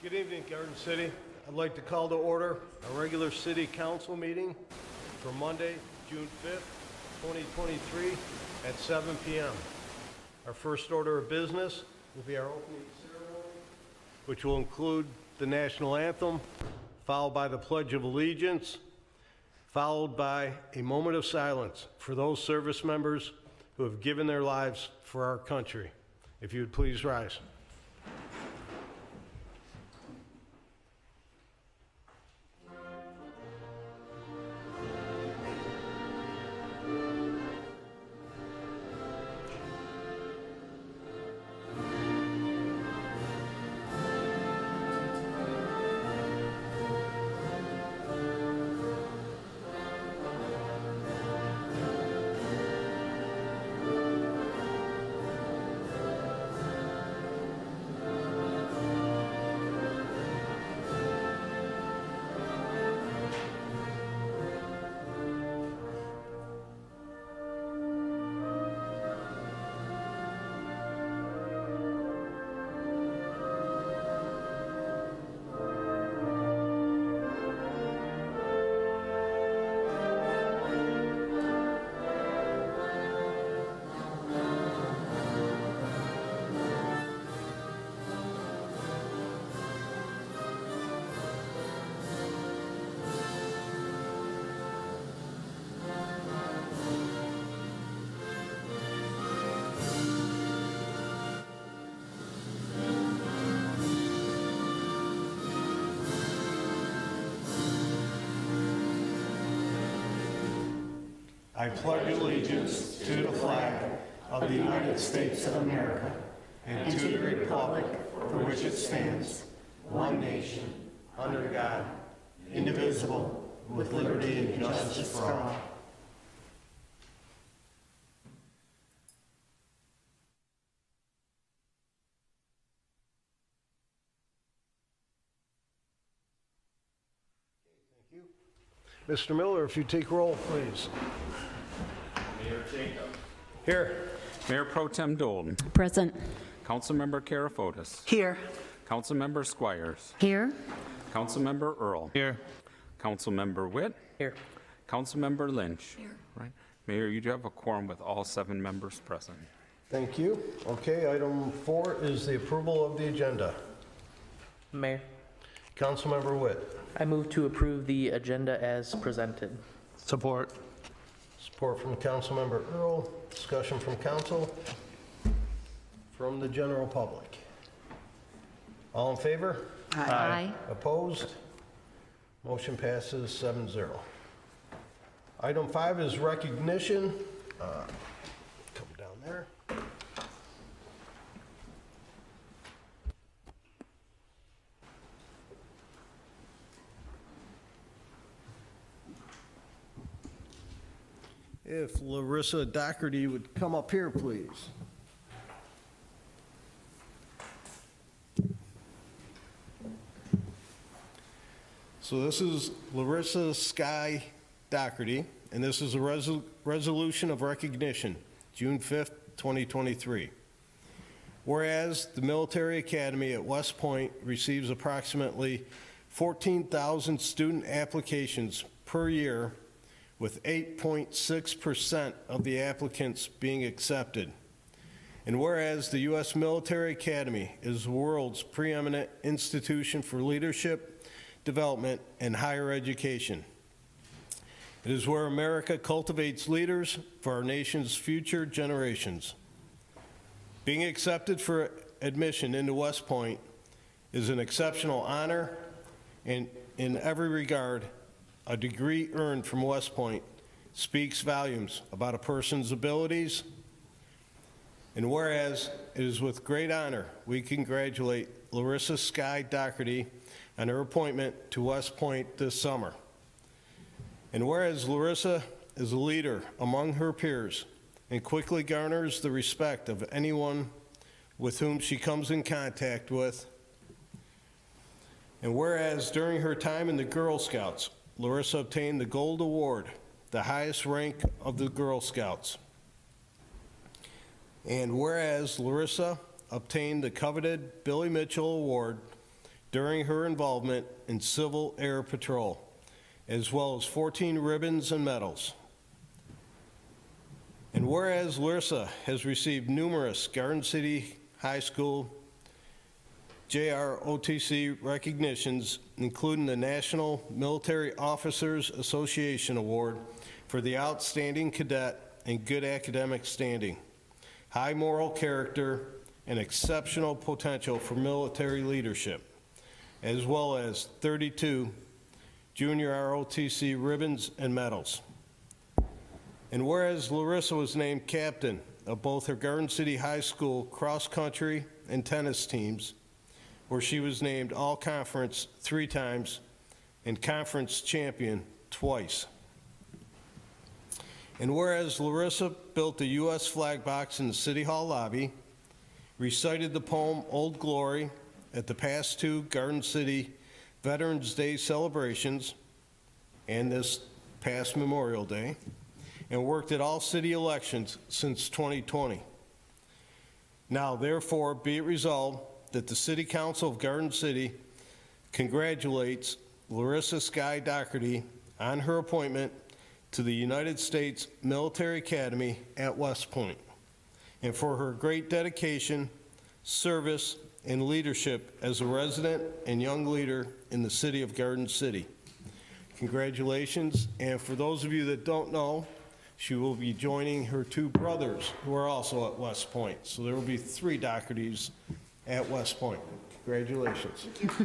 Good evening, Garden City. I'd like to call to order a regular city council meeting for Monday, June 5th, 2023 at 7 p.m. Our first order of business will be our opening ceremony, which will include the national anthem, followed by the Pledge of Allegiance, followed by a moment of silence for those service members who have given their lives for our country. If you would please rise. I pledge allegiance to the flag of the United States of America and to the republic for which it stands, one nation, under God, indivisible, with liberty and justice for all. Thank you. Mr. Miller, if you take roll, please. Mayor Jacob. Here. Mayor Pro Tem Dolan. Present. Councilmember Karafotis. Here. Councilmember Squires. Here. Councilmember Earl. Here. Councilmember Witt. Here. Councilmember Lynch. Here. Right. Mayor, you do have a quorum with all 7 members present. Thank you. Okay, item 4 is the approval of the agenda. Mayor, Councilmember Witt. I move to approve the agenda as presented. Support. Support from Councilmember Earl. Discussion from council. From the general public. All in favor? Aye. Opposed? Motion passes 7-0. Item 5 is recognition. Come down there. If Larissa Doherty would come up here, please. So this is Larissa Sky Doherty, and this is a resolution of recognition, June 5th, 2023. Whereas the Military Academy at West Point receives approximately 14,000 student applications per year, with 8.6% of the applicants being accepted. And whereas the U.S. Military Academy is the world's preeminent institution for leadership, development, and higher education. It is where America cultivates leaders for our nation's future generations. Being accepted for admission into West Point is an exceptional honor, and in every regard, a degree earned from West Point speaks volumes about a person's abilities. And whereas it is with great honor we congratulate Larissa Sky Doherty on her appointment to West Point this summer. And whereas Larissa is a leader among her peers and quickly garners the respect of anyone with whom she comes in contact with. And whereas during her time in the Girl Scouts, Larissa obtained the Gold Award, the highest rank of the Girl Scouts. And whereas Larissa obtained the coveted Billy Mitchell Award during her involvement in Civil Air Patrol, as well as 14 ribbons and medals. And whereas Larissa has received numerous Garden City High School JROTC recognitions, including the National Military Officers Association Award for the Outstanding Cadet and Good Academic Standing, High Moral Character, and Exceptional Potential for Military Leadership, as well as 32 Junior ROTC ribbons and medals. And whereas Larissa was named captain of both her Garden City High School cross-country and tennis teams, where she was named All-Conference 3 times and Conference Champion twice. And whereas Larissa built the U.S. flag box in the City Hall lobby, recited the poem Old Glory at the past 2 Garden City Veterans Day celebrations and this past Memorial Day, and worked at all city elections since 2020. Now, therefore, be it resolved that the City Council of Garden City congratulates Larissa Skye Doherty on her appointment to the United States Military Academy at West Point, and for her great dedication, service, and leadership as a resident and young leader in the city of Garden City. Congratulations, and for those of you that don't know, she will be joining her 2 brothers who are also at West Point. So there will be 3 Dohertys at West Point. Congratulations. Can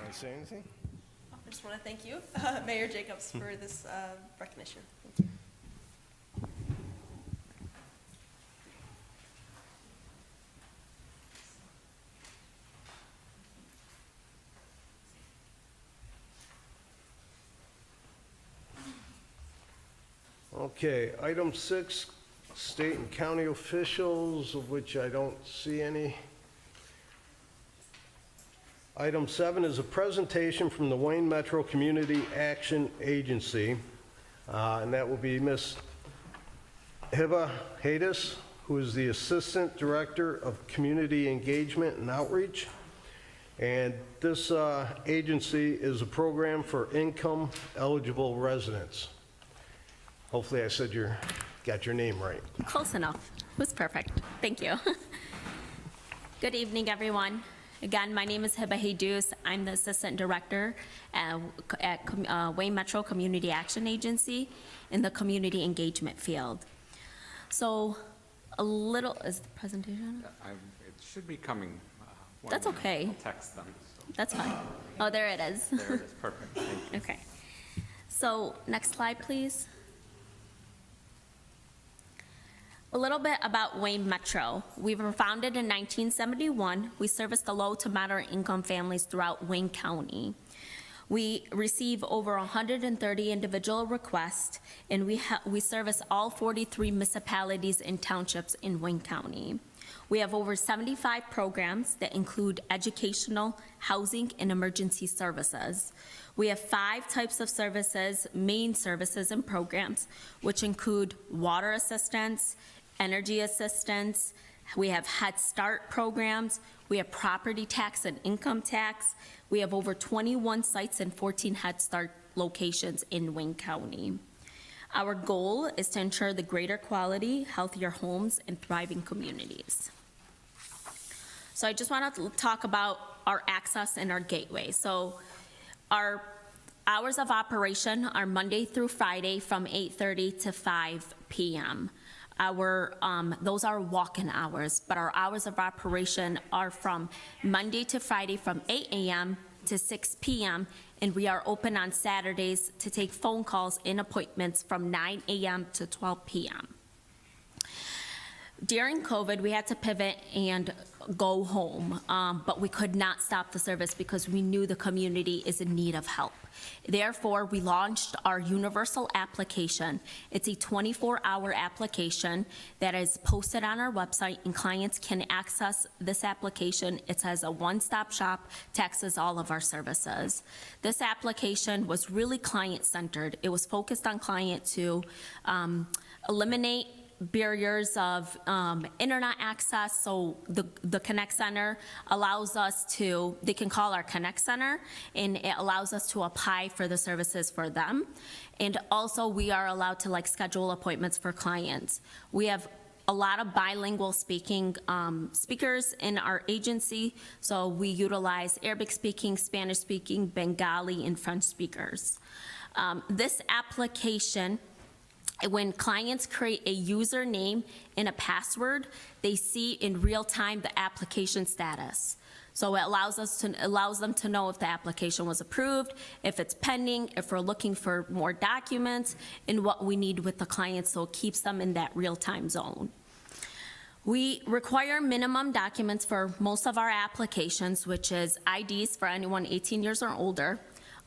I say anything? I just want to thank you, Mayor Jacobs, for this recognition. Thank you. Okay, item 6, state and county officials, of which I don't see any. Item 7 is a presentation from the Wayne Metro Community Action Agency, and that will be Ms. Hiva Hadis, who is the Assistant Director of Community Engagement and Outreach. And this agency is a program for income-eligible residents. Hopefully I said got your name right. Close enough. It was perfect. Thank you. Good evening, everyone. Again, my name is Hiba Hedus. I'm the Assistant Director at Wayne Metro Community Action Agency in the community engagement field. So a little, is the presentation? It should be coming. One That's minute. okay. I'll text them. So That's fine. Oh, there it is. there it is. Perfect. Thank you. Okay. So next slide, please. A little bit about Wayne Metro. We were founded in 1971. We service the low to moderate income families throughout Wayne County. We receive over 130 individual requests, and we service all 43 municipalities and townships in Wayne County. We have over 75 programs that include educational, housing, and emergency services. We have 5 types of services, main services and programs, which include water assistance, energy assistance, we have Head Start programs, we have property tax and income tax, we have over 21 sites and 14 Head Start locations in Wayne County. Our goal is to ensure the greater quality, healthier homes, and thriving communities. So I just want to talk about our access and our gateway. So our hours of operation are Monday through Friday from 8:30 to 5 p.m. Those are walk-in hours, but our hours of operation are from Monday to Friday from 8 a.m. to 6 p.m., and we are open on Saturdays to take phone calls and appointments from 9 a.m. to 12 p.m. During COVID, we had to pivot and go home, but we could not stop the service because we knew the community is in need of help. Therefore, we launched our universal application. It's a 24-hour application that is posted on our website, and clients can access this application. It says a one-stop shop to access all of our services. This application was really client-centered. It was focused on client to eliminate barriers of internet access. So the Connect Center allows us to, they can call our Connect Center, and it allows us to apply for the services for them. And also we are allowed to schedule appointments for clients. We have a lot of bilingual speakers in our agency. So we utilize Arabic speaking, Spanish speaking, Bengali, and French speakers. This application, when clients create a username and a password, they see in real time the application status. So it allows them to know if the application was approved, if it's pending, if we're looking for more documents, and what we need with the client, so it keeps them in that real-time zone. We require minimum documents for most of our applications, which is IDs for anyone 18 years or older,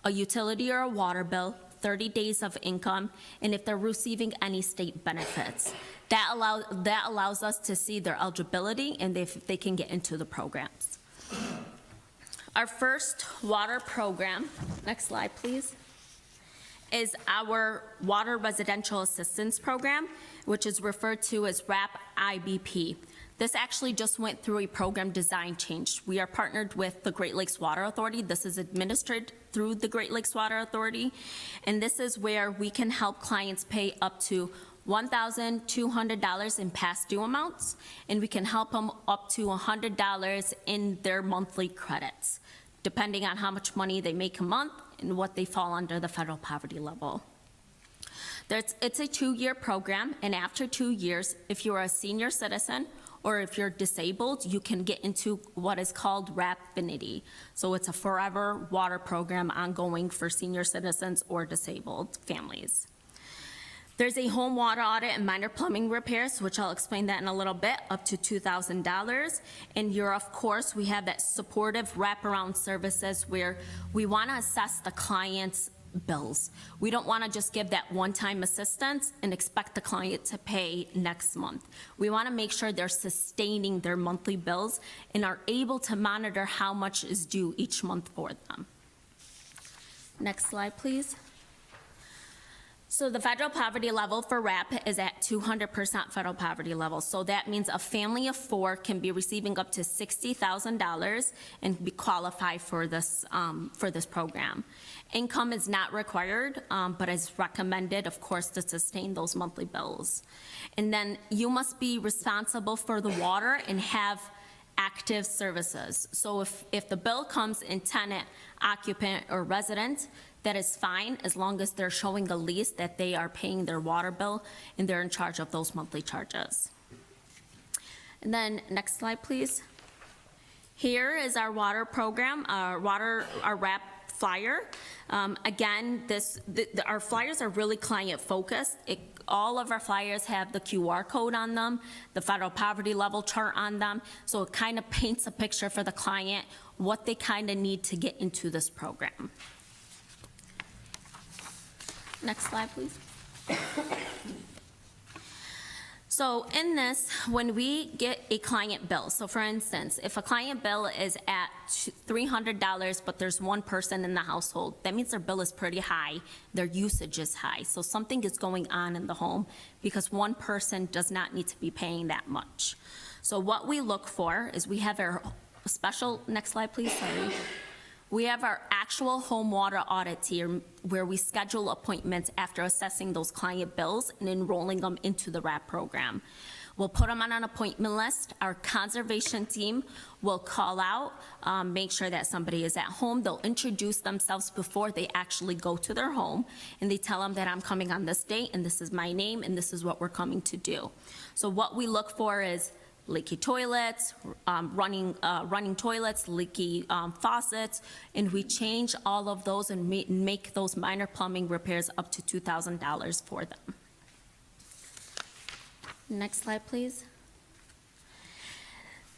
a utility or a water bill, 30 days of income, and if they're receiving any state benefits. That allows us to see their eligibility and if they can get into the programs. Our first water program, next slide please, is our Water Residential Assistance Program, which is referred to as WRAP IBP. This actually just went through a program design change. We are partnered with the Great Lakes Water Authority. This is administered through the Great Lakes Water Authority, and this is where we can help clients pay up to $1,200 in past due amounts, and we can help them up to $100 in their monthly credits, depending on how much money they make a month and what they fall under the federal poverty level. It's a 2-year program, and after 2 years, if you're a senior citizen or if you're disabled, you can get into what is called WRAPfinity. So it's a forever water program ongoing for senior citizens or disabled families. There's a home water audit and minor plumbing repairs, which I'll explain that in a little bit, up to $2,000. And of course, we have that supportive wraparound services where we want to assess the client's bills. We don't want to just give that one-time assistance and expect the client to pay next month. We want to make sure they're sustaining their monthly bills and are able to monitor how much is due each month for them. Next slide, please. So the federal poverty level for WRAP is at 200% federal poverty level. So that means a family of 4 can be receiving up to $60,000 and be qualified for this program. Income is not required, but is recommended, of course, to sustain those monthly bills. And then you must be responsible for the water and have active services. So if the bill comes in tenant, occupant, or resident, that is fine as long as they're showing a lease that they are paying their water bill and they're in charge of those monthly charges. And then next slide, please. Here is our water program, our WRAP flyer. Again, our flyers are really client focused. All of our flyers have the QR code on them, the federal poverty level chart on them, so it kind of paints a picture for the client what they kind of need to get into this program. Next slide, please. So in this, when we get a client bill, so for instance, if a client bill is at $300, but there's one person in the household, that means their bill is pretty high, their usage is high. So something is going on in the home because one person does not need to be paying that much. So what we look for is we have our special, next slide please, sorry. We have our actual home water audit team where we schedule appointments after assessing those client bills and enrolling them into the WRAP program. We'll put them on an appointment list. Our conservation team will call out, make sure that somebody is at home. They'll introduce themselves before they actually go to their home, and they tell them that I'm coming on this date, and this is my name, and this is what we're coming to do. So what we look for is leaky toilets, running toilets, leaky faucets, and we change all of those and make those minor plumbing repairs up to $2,000 for them. Next slide, please.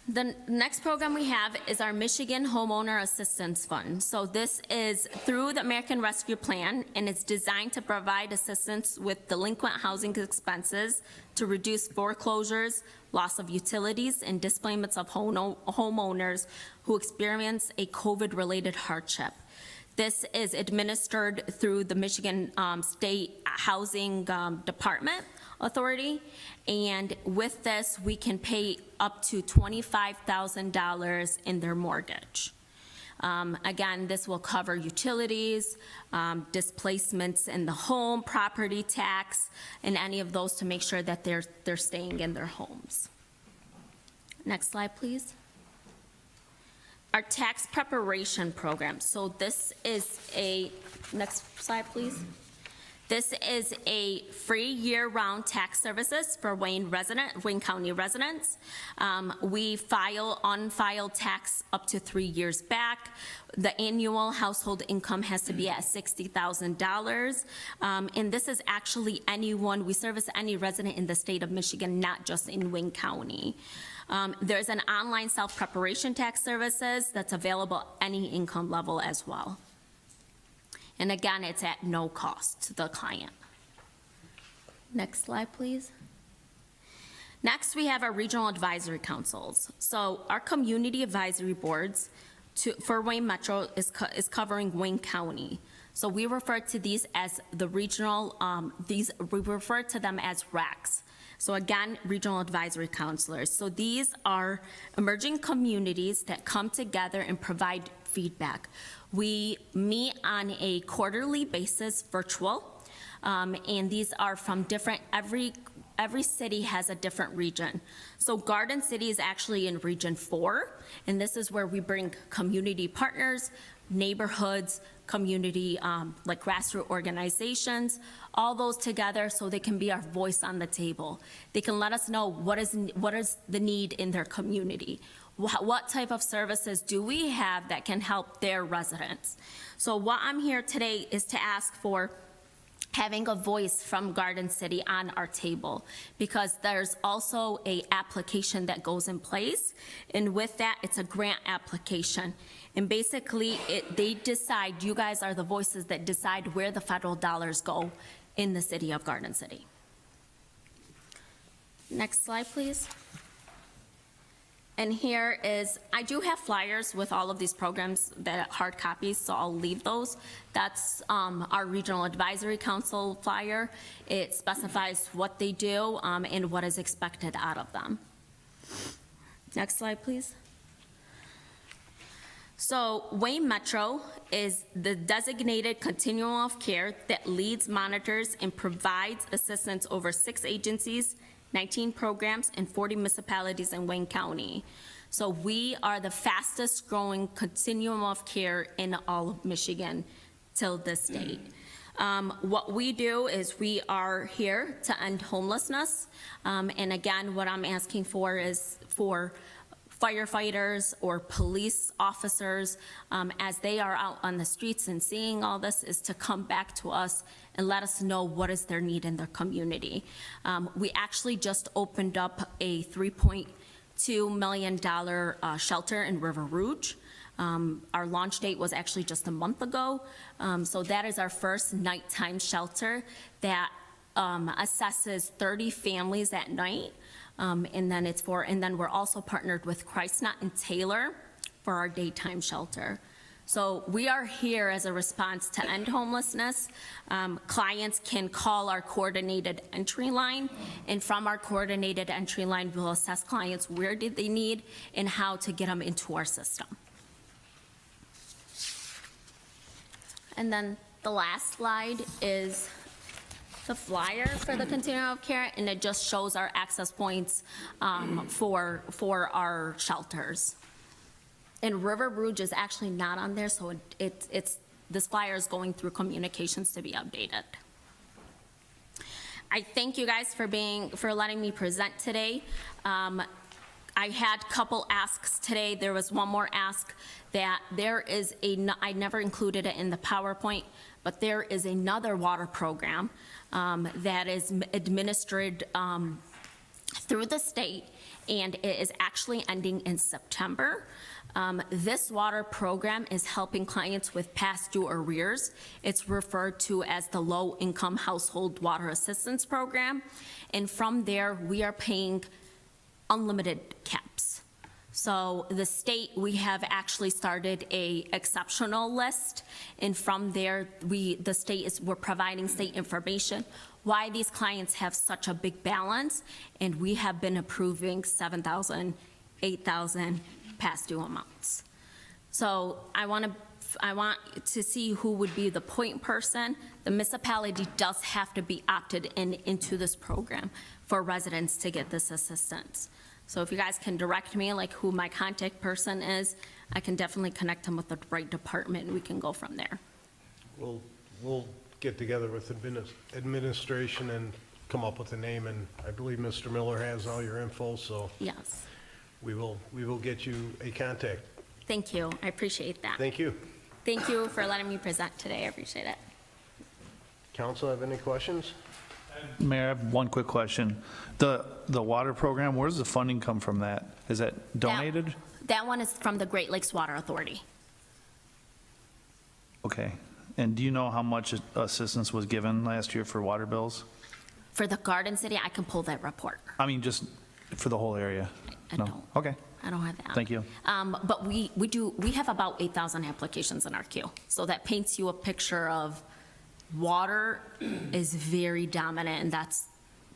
The next program we have is our Michigan Homeowner Assistance Fund. So this is through the American Rescue Plan, and it's designed to provide assistance with delinquent housing expenses to reduce foreclosures, loss of utilities, and displacements of homeowners who experience a COVID-related hardship. This is administered through the Michigan State Housing Department Authority, and with this, we can pay up to $25,000 in their mortgage. Again, this will cover utilities, displacements in the home, property tax, and any of those to make sure that they're staying in their homes. Next slide, please. Our tax preparation program. So this is next slide, please. This is a free year-round tax services for Wayne County residents. We file unfiled tax up to 3 years back. The annual household income has to be at $60,000. And this is actually anyone, we service any resident in the state of Michigan, not just in Wayne County. There's an online self-preparation tax services that's available any income level as well. And again, it's at no cost to the client. Next slide, please. Next, we have our regional advisory councils. So our community advisory boards for Wayne Metro is covering Wayne County. So we refer to these as the regional, we refer to them as RACs. So again, regional advisory counselors. So these are emerging communities that come together and provide feedback. We meet on a quarterly basis, virtual, and these are from different, every city has a different region. So Garden City is actually in Region 4, and this is where we bring community partners, neighborhoods, community, like grassroots organizations, all those together so they can be our voice on the table. They can let us know what is the need in their community. What type of services do we have that can help their residents? So what I'm here today is to ask for having a voice from Garden City on our table, because there's also a application that goes in place, and with that, it's a grant application. And basically, they decide, you guys are the voices that decide where the federal dollars go in the city of Garden City. Next slide, please. And here is, I do have flyers with all of these programs, that hard copies, so I'll leave those. That's our Regional Advisory Council flyer. It specifies what they do and what is expected out of them. Next slide, please. So Wayne Metro is the designated continuum of care that leads, monitors, and provides assistance over 6 agencies, 19 programs, and 40 municipalities in Wayne County. So we are the fastest growing continuum of care in all of Michigan till this date. What we do is we are here to end homelessness. And again, what I'm asking for is for firefighters or police officers, as they are out on the streets and seeing all this, is to come back to us and let us know what is their need in their community. We actually just opened up a $3.2 million shelter in River Rouge. Our launch date was actually just a month ago. So that is our first nighttime shelter that assesses 30 families at night. And then we're also partnered with ChristNet and Taylor for our daytime shelter. So we are here as a response to end homelessness. Clients can call our coordinated entry line, and from our coordinated entry line, we'll assess clients where did they need and how to get them into our system. And then the last slide is the flyer for the continuum of care, and it just shows our access points for our shelters. And River Rouge is actually not on there, so this flyer is going through communications to be updated. I thank you guys for letting me present today. I had a couple asks today. There was one more ask that I never included it in the PowerPoint, but there is another water program that is administered through the state, and it is actually ending in September. This water program is helping clients with past due arrears. It's referred to as the Low Income Household Water Assistance Program. And from there, we are paying unlimited caps. So the state, we have actually started a exceptional list, and from there, we're providing state information, why these clients have such a big balance, and we have been approving 7,000, 8,000 past due amounts. So I want to see who would be the point person. The municipality does have to be opted into this program for residents to get this assistance. So if you guys can direct me, like who my contact person is, I can definitely connect them with the right department, and we can go from there. We'll get together with administration and come up with a name, and I believe Mr. Miller has all your info, so Yes. we will get you a contact. Thank you. I appreciate that. Thank you. Thank you for letting me present today. I appreciate it. Council, have any questions? Mayor, I have one quick question. The water program, where does the funding come from that? Is that donated? That one is from the Great Lakes Water Authority. Okay. And do you know how much assistance was given last year for water bills? For the Garden City, I can pull that report. I mean, just for the whole area? I No? don't. Okay. I don't have that. Thank you. But we have about 8,000 applications in our queue. So that paints you a picture of water is very dominant, and that's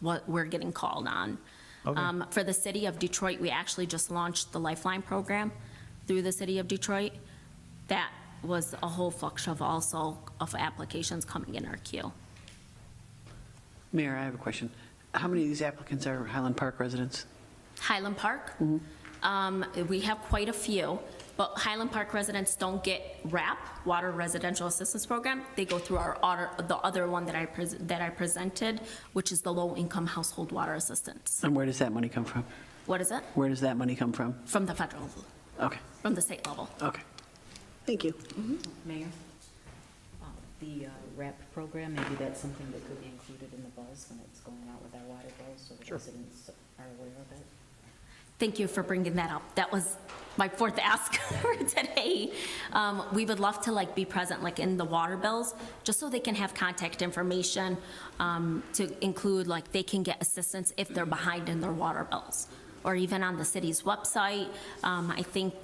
what we're getting called on. Okay. For the city of Detroit, we actually just launched the Lifeline program through the city of Detroit. That was a whole flux of applications coming in our queue. Mayor, I have a question. How many of these applicants are Highland Park residents? Highland Park, we have quite a few, but Highland Park residents don't get WRAP, Water Residential Assistance Program. They go through the other one that I presented, which is the Low Income Household Water Assistance. And where does that money come from? What is it? Where does that money come from? From the federal, Okay, from the state level. okay. Thank you. Mayor, the RAP program, maybe that's something that could be included in the buzz when it's going out with our water bills, so the residents are aware of it. Thank you for bringing that up. That was my fourth ask for today. We would love to be present in the water bills, just so they can have contact information to include they can get assistance if they're behind in their water bills, or even on the city's website. I think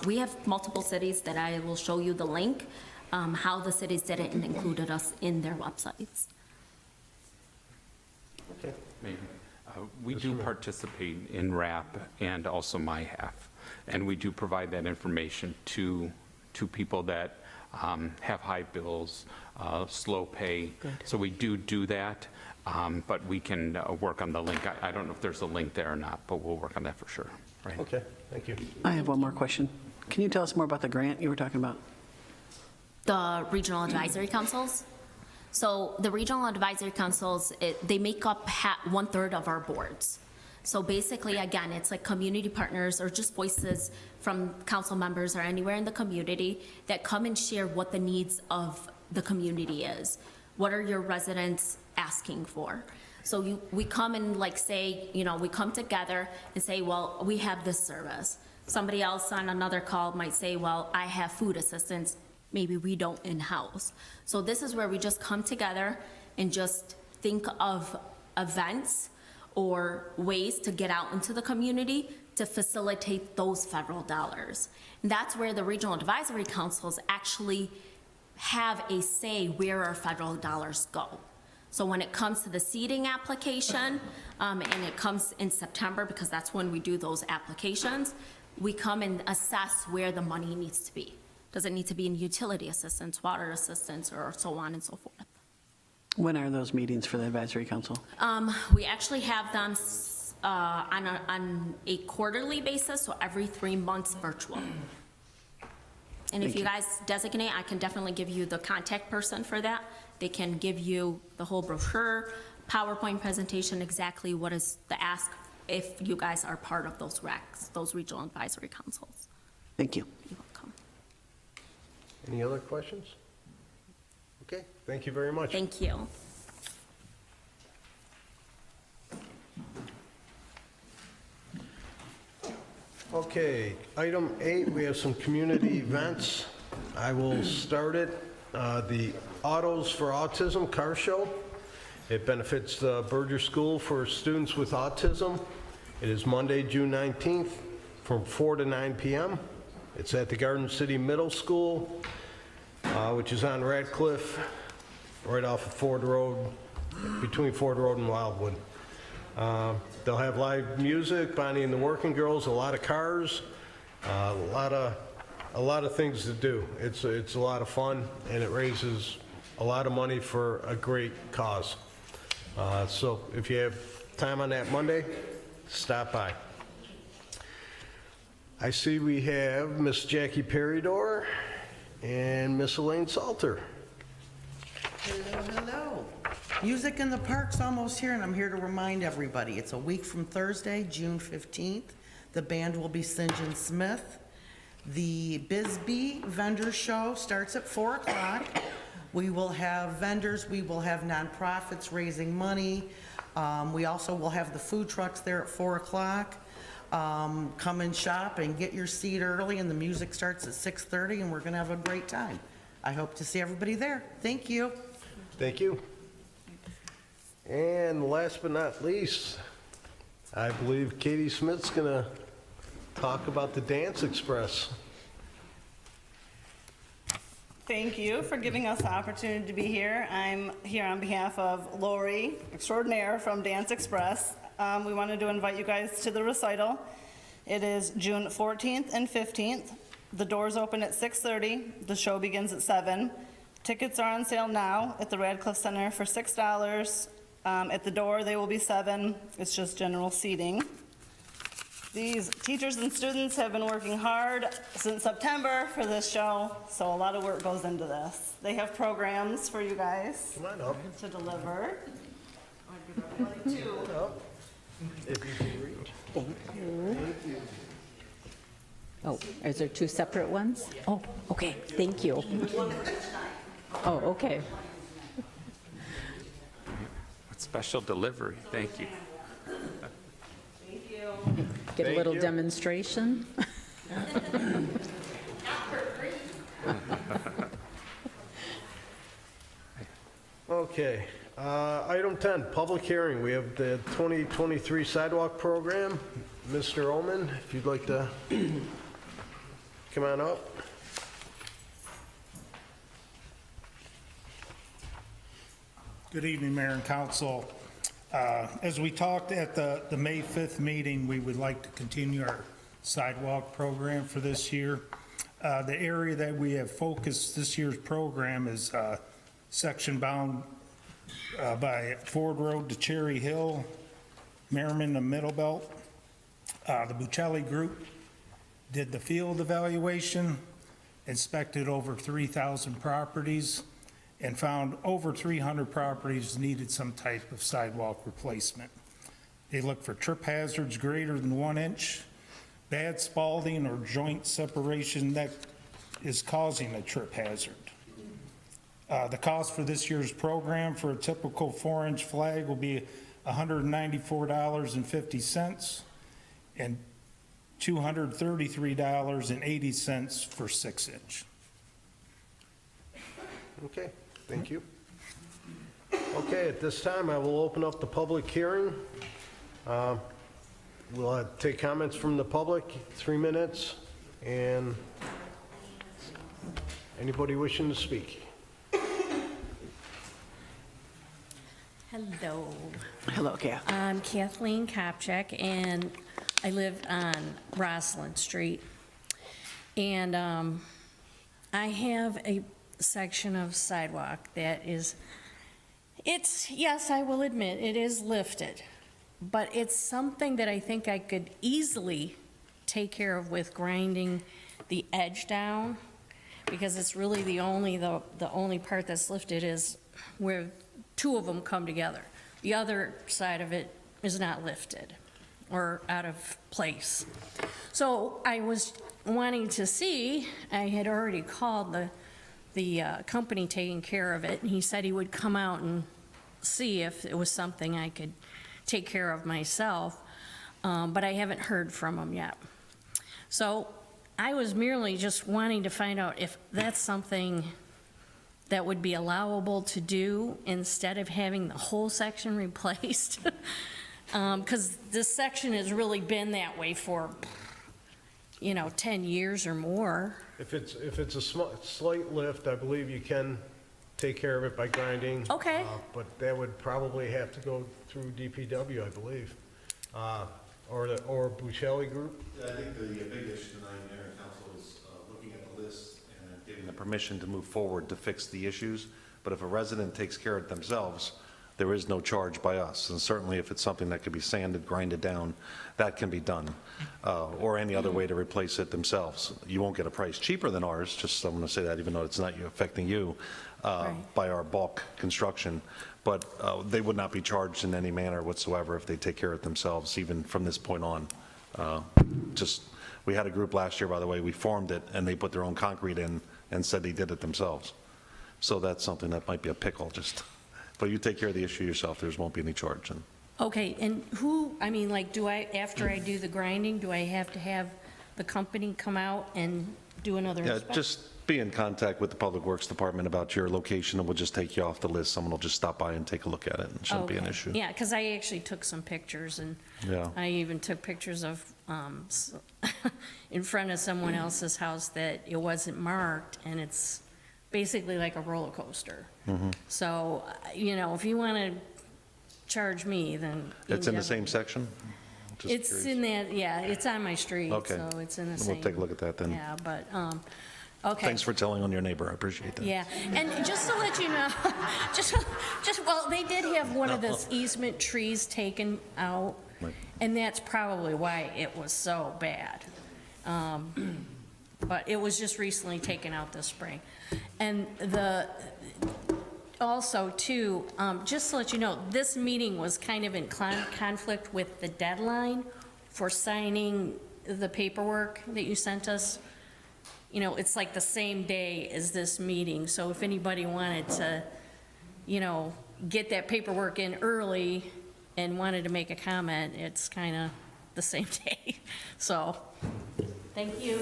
we have multiple cities that I will show you the link, how the cities did it and included us in their websites. Okay. Maybe. We do participate in RAP and also MyHalf, and we do provide that information to people that have high bills, slow pay. So we do that, but we can work on the link. I don't know if there's a link there or not, but we'll work on that for sure. Right? Okay, thank you. I have one more question. Can you tell us more about the grant you were talking about? The regional advisory councils. So the regional advisory councils, they make up 1/3 of our boards. So basically, again, it's like community partners or just voices from council members or anywhere in the community that come and share what the needs of the community is. What are your residents asking for? So we come and say, we come together and say, well, we have this service. Somebody else on another call might say, well, I have food assistance. Maybe we don't in-house. So this is where we just come together and just think of events or ways to get out into the community to facilitate those federal dollars. And that's where the regional advisory councils actually have a say where our federal dollars go. So when it comes to the seeding application, and it comes in September because that's when we do those applications, we come and assess where the money needs to be. Does it need to be in utility assistance, water assistance, or so on and so forth? When are those meetings for the advisory council? We actually have them on a quarterly basis, so every 3 months virtual. And if you guys designate, I can definitely give you the contact person for that. They can give you the whole brochure, PowerPoint presentation, exactly what is the ask if you guys are part of those RACs, those regional advisory councils. Thank you. You're welcome. Any other questions? Okay, thank you very much. Thank you. Okay, item 8, we have some community events. I will start it. The Autos for Autism Car Show. It benefits the Berger School for students with autism. It is Monday, June 19th, from 4 to 9 p.m. It's at the Garden City Middle School, which is on Radcliffe, right off of Ford Road, between Ford Road and Wildwood. They'll have live music, Bonnie and the Working Girls, a lot of cars, a lot of things to do. It's a lot of fun, and it raises a lot of money for a great cause. So if you have time on that Monday, stop by. I see we have Miss Jackie Peridor and Miss Elaine Salter. Hello, hello. Music in the Park's almost here, and I'm here to remind everybody, it's a week from Thursday, June 15th. The band will be St. John Smith. The Bisbee Vendor Show starts at 4 o'clock. We will have vendors, we will have nonprofits raising money. We also will have the food trucks there at 4 o'clock. Come and shop and get your seat early, and the music starts at 6:30, and we're gonna have a great time. I hope to see everybody there. Thank you. Thank you. And last but not least, I believe Katie Smith's gonna talk about the Dance Express. Thank you for giving us the opportunity to be here. I'm here on behalf of Lori Extraordinaire from Dance Express. We wanted to invite you guys to the recital. It is June 14th and 15th. The doors open at 6:30. The show begins at 7. Tickets are on sale now at the Radcliffe Center for $6. At the door, they will be $7. It's just general seating. These teachers and students have been working hard since September for this show, so a lot of work goes into this. They have programs for you guys Come on up. to deliver. If you can reach. Thank you. Oh, is there two separate ones? Oh, okay, thank you. Oh, okay. Special delivery, thank you. Get a Thank little you. demonstration? Okay, item 10, public hearing. We have the 2023 sidewalk program. Mr. Omen, if you'd like to come on up. Good evening, Mayor and Council. As we talked at the May 5th meeting, we would like to continue our sidewalk program for this year. The area that we have focused this year's program is section bound by Ford Road to Cherry Hill, Merriman to Middle Belt. The Buccelli Group did the field evaluation, inspected over 3,000 properties, and found over 300 properties needed some type of sidewalk replacement. They looked for trip hazards greater than 1 inch, bad spalding or joint separation that is causing a trip hazard. The cost for this year's program for a typical 4-inch flag will be $194.50 and $233.80 for 6-inch. Okay, thank you. Okay, at this time, I will open up the public hearing. We'll take comments from the public, 3 minutes, and anybody wishing to speak. Hello, Hello, Kath. I'm Kathleen Kopchak, and I live on Rosslyn Street. And I have a section of sidewalk that is, yes, I will admit, it is lifted, but it's something that I think I could easily take care of with grinding the edge down, because it's really the only part that's lifted is where 2 of them come together. The other side of it is not lifted or out of place. So I was wanting to see, I had already called the company taking care of it, and he said he would come out and see if it was something I could take care of myself, but I haven't heard from him yet. So I was merely just wanting to find out if that's something that would be allowable to do instead of having the whole section replaced. Because this section has really been that way for, 10 years or more. If it's a slight lift, I believe you can take care of it by grinding. Okay. But that would probably have to go through DPW, I believe, or Buccelli Group. I think the big issue tonight, Mayor and Council, is looking at the list and getting the permission to move forward to fix the issues. But if a resident takes care of it themselves, there is no charge by us. And certainly if it's something that could be sanded, grinded down, that can be done. Or any other way to replace it themselves. You won't get a price cheaper than ours, just I'm going to say that even though it's not affecting you, by our bulk construction. But they would not be charged in any manner whatsoever if they take care of it themselves, even from this point on. We had a group last year, by the way, we formed it, and they put their own concrete in and said they did it themselves. So that's something that might be a pickle, but you take care of the issue yourself, there won't be any charge. Okay, and after I do the grinding, do I have to have the company come out and do another Yeah, inspection? just be in contact with the Public Works Department about your location, and we'll just take you off the list. Someone will just stop by and take a look at it, and it shouldn't be an Okay. issue. Yeah, because I actually took some pictures, and Yeah. I even took pictures of, in front of someone else's house that it wasn't marked, and it's basically like a roller coaster. So, if you want to charge me, then. you It's in the same definitely- section? Just It's curious. in that, yeah, it's on my street, Okay. so it's in the same. We'll take a look at that then. Yeah, but, okay. Thanks for telling on your neighbor, I appreciate that. Yeah, and just to let you know, well, they did have one of those easement trees taken out, Right. and that's probably why it was so bad. But it was just recently taken out this spring. And also too, just to let you know, this meeting was kind of in conflict with the deadline for signing the paperwork that you sent us. It's like the same day as this meeting, so if anybody wanted to, get that paperwork in early and wanted to make a comment, it's kind of the same day. So, thank you.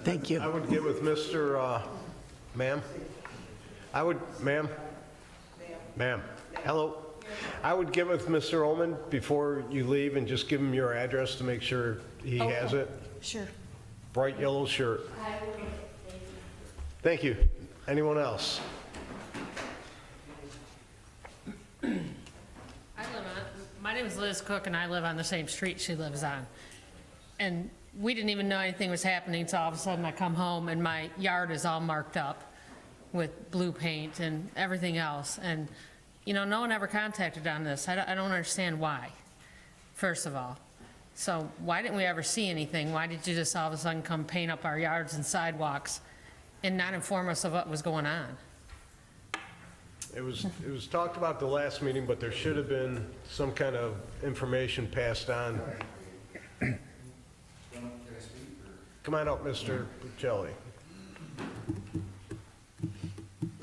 Thank you. I would get with Mr., ma'am? Ma'am, hello? I would get with Mr. Ullman before you leave and just give him your address to make sure he has Okay. it. Sure. Bright yellow shirt. Thank you. Anyone else? My name is Liz Cook, and I live on the same street she lives on. And we didn't even know anything was happening, so all of a sudden I come home and my yard is all marked up with blue paint and everything else. And, no one ever contacted on this. I don't understand why, first of all. So why didn't we ever see anything? Why did you just all of a sudden come paint up our yards and sidewalks and not inform us of what was going on? It was talked about the last meeting, but there should have been some kind of information passed on. Come on up, Mr. Buccelli.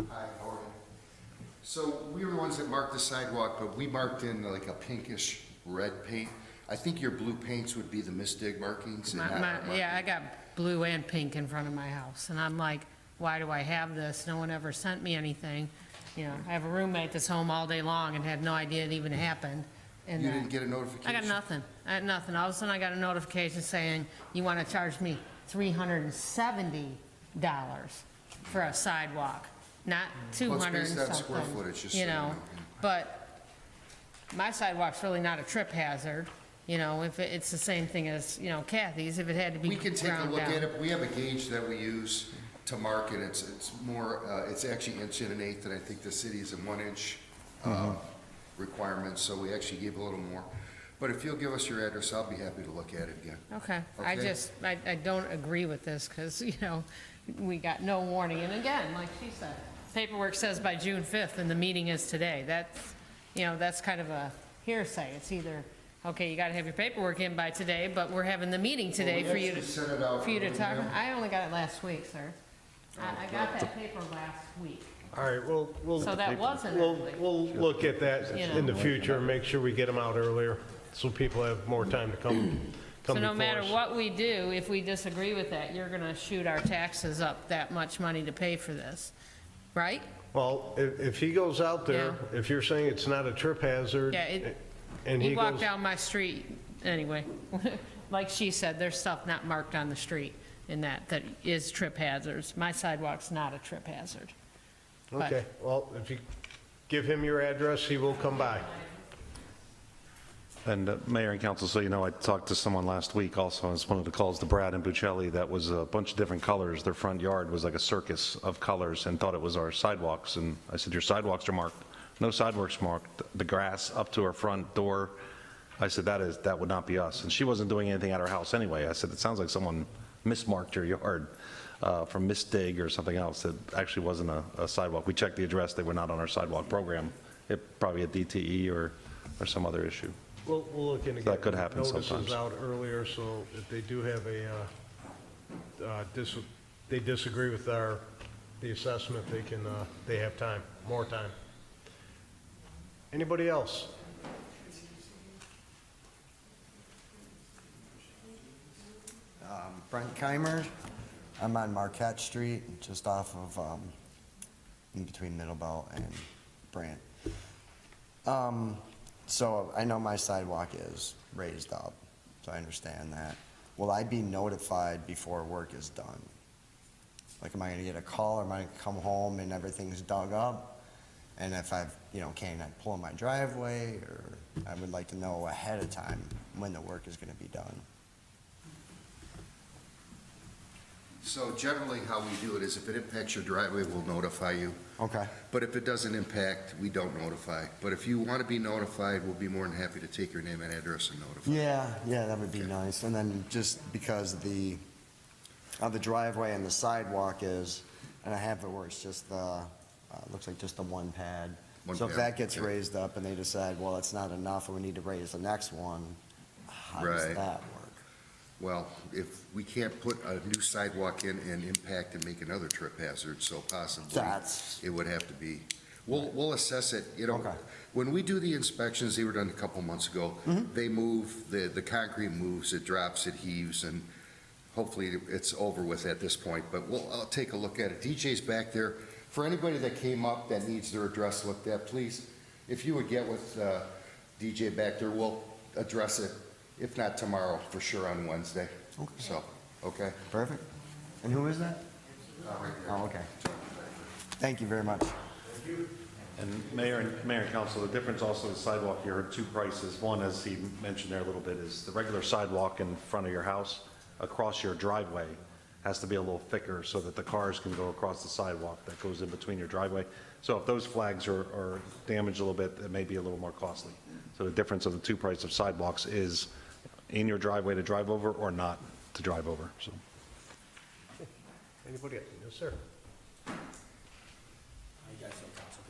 Hi, how are you? So we were the ones that marked the sidewalk, but we marked in like a pinkish red paint. I think your blue paints would be the misdig markings. And not our markings. Yeah, I got blue and pink in front of my house, and I'm like, why do I have this? No one ever sent me anything. I have a roommate that's home all day long and had no idea it even happened. And You didn't get a notification? I got nothing. I had nothing. All of a sudden, I got a notification saying, you want to charge me $370 for a sidewalk, not 200 Well, and it's based on something. square footage, just so you know. But my sidewalk's really not a trip hazard, if it's the same thing as, Kathy's, if it had to be We can take a ground look down. at it. We have a gauge that we use to mark it. It's more, it's actually 1 1/8, and I think the city is a 1-inch requirement, so we actually gave a little more. But if you'll give us your address, I'll be happy to look at it again. Okay, I Okay. just, I don't agree with this, because, we got no warning, and again, like she said, paperwork says by June 5th, and the meeting is today. That's kind of a hearsay. It's either, okay, you gotta have your paperwork in by today, but we're having the meeting today we for you actually sent it out for you to over talk. email. I only got it last week, sir. I got that paper last week. All right, we'll. So that wasn't We'll early. look at that in the future and make sure we get them out earlier, so people have more time to come So no before matter us. what we do, if we disagree with that, you're gonna shoot our taxes up that much money to pay for this, right? Well, if he goes out there, if you're saying it's not a trip hazard, Yeah, and You he walk goes, down my street, anyway, like she said, there's stuff not marked on the street in that is trip hazards. My sidewalk's not a trip hazard. But- okay, well, if you give him your address, he will come by. And Mayor and Council, so you know, I talked to someone last week also, and it's one of the calls to Brad and Bucelli, that was a bunch of different colors. Their front yard was like a circus of colors and thought it was our sidewalks. And I said, your sidewalks are marked. No sidewalks marked. The grass up to our front door, I said, that would not be us. And she wasn't doing anything at her house anyway. I said, it sounds like someone mismarked your yard from misdig or something else. It actually wasn't a sidewalk. We checked the address. They were not on our sidewalk program. It probably a DTE or some other issue. We'll look into That could happen notices sometimes. out earlier, so if they do have they disagree with the assessment, they have time, more time. Anybody else? Brent Keimer. I'm on Marquette Street, just off of, in between Middlebelt and Brant. So I know my sidewalk is raised up, so I understand that. Will I be notified before work is done? Like, am I gonna get a call, or am I gonna come home and everything's dug up? And if I've, can I pull in my driveway, or I would like to know ahead of time when the work is gonna be done. So generally, how we do it is if it impacts your driveway, we'll notify you. Okay. But if it doesn't impact, we don't notify. But if you want to be notified, we'll be more than happy to take your name and address and notify. Yeah, that would be nice. And then just because the driveway and the sidewalk is, and I have it where it's just looks like just the one pad. One So if pad, that gets okay. raised up and they decide, well, it's not enough and we need to raise the next one, how does Right. that work? Well, if we can't put a new sidewalk in and impact and make another trip hazard, so possibly it would have to be, we'll assess it, Okay. When we do the inspections, they were done a couple months ago, they move, the concrete moves, it drops, it heaves, and hopefully it's over with at this point, but I'll take a look at it. DJ's back there. For anybody that came up that needs their address looked at, please, if you would get with DJ back there, we'll address it. If not tomorrow, for sure on Wednesday. Okay. So, okay? Perfect. And who is that? Oh, okay. Thank you very much. And Mayor and Council, the difference also is sidewalk, you heard two prices. One, as he mentioned there a little bit, is the regular sidewalk in front of your house across your driveway has to be a little thicker so that the cars can go across the sidewalk that goes in between your driveway. So if those flags are damaged a little bit, it may be a little more costly. So the difference of the two prices of sidewalks is in your driveway to drive over or not to drive over, so. Anybody else? Yes, sir. How you guys doing, Council?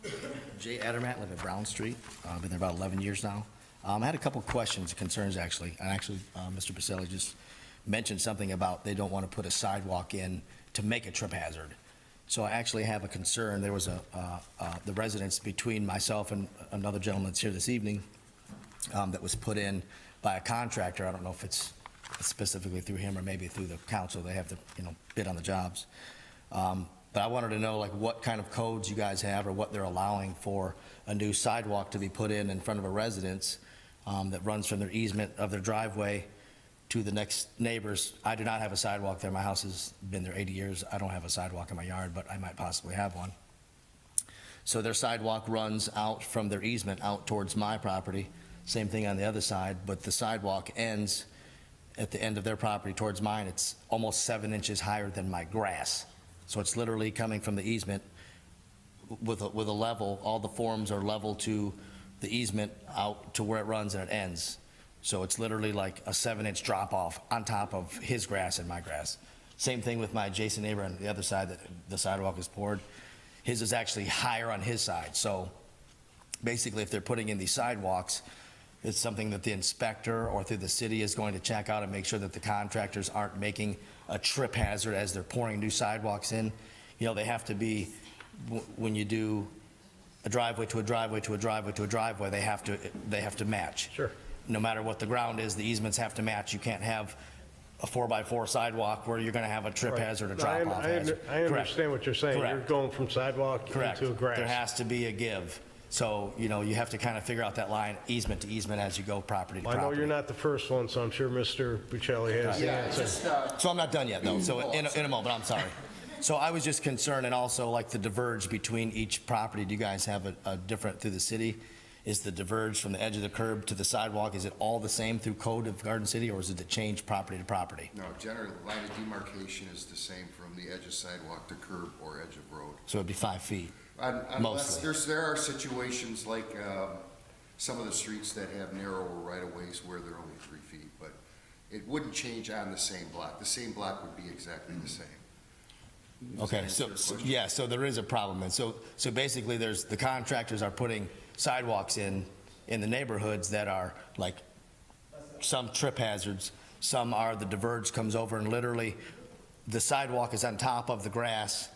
Good evening. Jay Addermatt, live at Brown Street. Been there about 11 years now. I had a couple questions, concerns, actually. And actually, Mr. Pacelli just mentioned something about they don't want to put a sidewalk in to make a trip hazard. So I actually have a concern. There was the residence between myself and another gentleman that's here this evening that was put in by a contractor. I don't know if it's specifically through him or maybe through the council. They have to, bid on the jobs. But I wanted to know, like, what kind of codes you guys have or what they're allowing for a new sidewalk to be put in front of a residence that runs from their easement of their driveway to the next neighbors. I do not have a sidewalk there. My house has been there 80 years. I don't have a sidewalk in my yard, but I might possibly have one. So their sidewalk runs out from their easement out towards my property. Same thing on the other side, but the sidewalk ends at the end of their property towards mine. It's almost 7 inches higher than my grass. So it's literally coming from the easement with a level. All the forms are level to the easement out to where it runs and it ends. So it's literally like a 7-inch drop off on top of his grass and my grass. Same thing with my adjacent neighbor on the other side that the sidewalk is poured. His is actually higher on his side. So basically, if they're putting in these sidewalks, it's something that the inspector or through the city is going to check out and make sure that the contractors aren't making a trip hazard as they're pouring new sidewalks in. They have to be, when you do a driveway to a driveway to a driveway to a driveway, they have to match. Sure. no matter what the ground is, the easements have to match. You can't have a 4x4 sidewalk where you're going to have a trip Right. hazard, a No, drop-off hazard. I understand what you're saying. You're Correct. going from sidewalk Correct. into grass. There has to be a give. So, you know, you have to kind of figure out that line, easement to easement, as you go property to I know property. you're not the first one, so I'm sure Mr. Bucelli has the Yeah, answer. just, So I'm not done yet, though, so in a moment, I'm sorry. So I was just concerned, and also like the diverge between each property, do you guys have a different through the city? Is the diverge from the edge of the curb to the sidewalk, is it all the same through code of Garden City, or is it change property to property? no, generally, the line of demarcation is the same from the edge of sidewalk to curb or edge of road. So it'd be 5 feet. Unless, Mostly. there are situations like some of the streets that have narrower right-of-ways where they're only 3 feet, but it wouldn't change on the same block. The same block would be exactly the same. Does that Okay, answer your question? yeah, so there is a problem, and so basically, the contractors are putting sidewalks in the neighborhoods that are like, some trip hazards, some are, the diverge comes over and literally, the sidewalk is on top of the grass,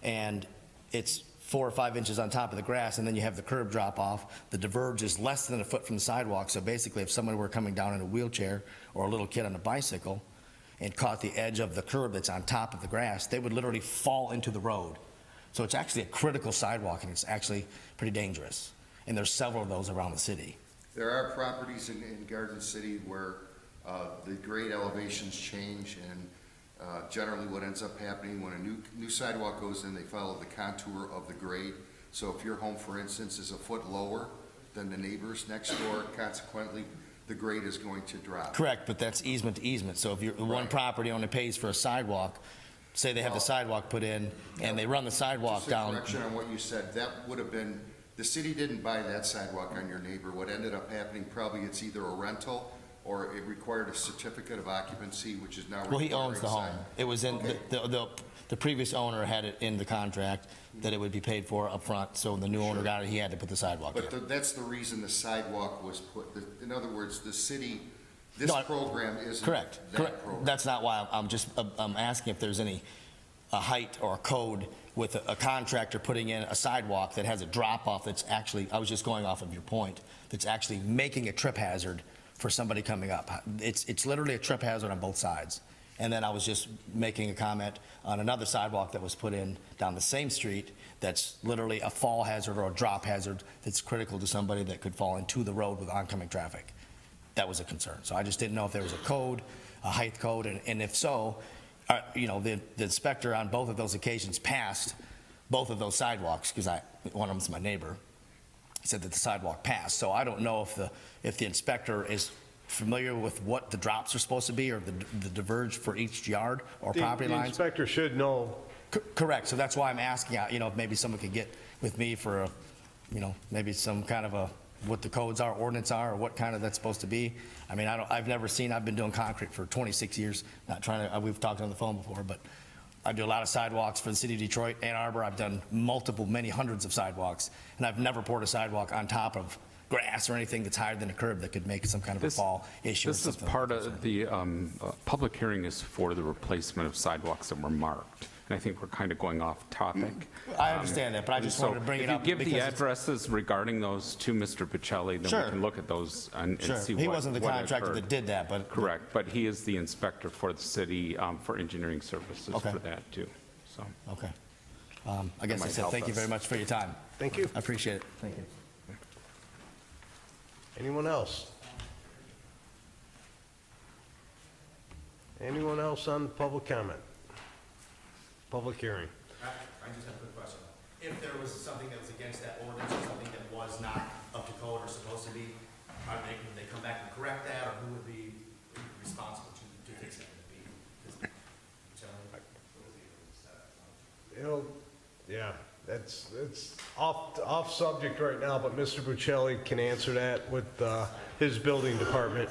and it's 4 or 5 inches on top of the grass, and then you have the curb drop off. The diverge is less than a foot from the sidewalk, so basically, if someone were coming down in a wheelchair or a little kid on a bicycle and caught the edge of the curb that's on top of the grass, they would literally fall into the road. So it's actually a critical sidewalk, and it's actually pretty dangerous. And there's several of those around the city. There are properties in Garden City where the grade elevations change, and generally what ends up happening when a new sidewalk goes in, they follow the contour of the grade. So if your home, for instance, is a foot lower than the neighbors next door, consequently, the grade is going to drop. Correct, but that's easement to easement. So if you're, one property owner pays for a sidewalk, say they have the sidewalk put in, and they run the sidewalk Just a down. correction on what you said, that would have been, the city didn't buy that sidewalk on your neighbor. What ended up happening, probably it's either a rental or it required a certificate of occupancy, which is now required. Well, he owns the home. inside. It was in, Okay. the previous owner had it in the contract that it would be paid for up front. So when the new owner got it, he had to put the sidewalk in. But that's the reason the sidewalk was put, in other words, the city, this No, program isn't Correct, that correct. program. That's not why I'm asking if there's any, a height or a code with a contractor putting in a sidewalk that has a drop-off that's actually, I was just going off of your point, that's actually making a trip hazard for somebody coming up. It's literally a trip hazard on both sides. And then I was just making a comment on another sidewalk that was put in down the same street that's literally a fall hazard or a drop hazard that's critical to somebody that could fall into the road with oncoming traffic. That was a concern. So I just didn't know if there was a code, a height code, and if so, you know, the inspector on both of those occasions passed both of those sidewalks, because one of them's my neighbor, said that the sidewalk passed. So I don't know if the inspector is familiar with what the drops are supposed to be, or the diverge for each yard or property The lines. inspector should know. Correct, so that's why I'm asking, you know, if maybe someone could get with me for, you know, maybe some kind of what the codes are, ordinance are, or what kind of that's supposed to be. I mean, I've never seen, I've been doing concrete for 26 years, not trying to, we've talked on the phone before, but I do a lot of sidewalks for the city of Detroit, Ann Arbor. I've done many hundreds of sidewalks, and I've never poured a sidewalk on top of grass or anything that's higher than a curb that could make some kind of a fall issue. or This is something. part of the public hearing is for the replacement of sidewalks that were marked. And I think we're kind of going off topic. I understand that, but I just So wanted to bring it up If you give the because it's- addresses regarding those to Mr. Pacelli, then Sure. we can look at those and Sure. see He what wasn't the what contractor occurred. that did that, but. Correct, but he is the inspector for the city for engineering services Okay. for that too, so. Okay. I guess I might said help thank you us. very much for your time. Thank you. I appreciate it. Thank you. Anyone else? Anyone else on public comment? Public hearing. I just have a quick question. If there was something that was against that ordinance or something that was not up to code or supposed to be, would they come back and correct that, or who would be responsible to fix it? Yeah, it's off subject right now, but Mr. Bucelli can answer that with his building department.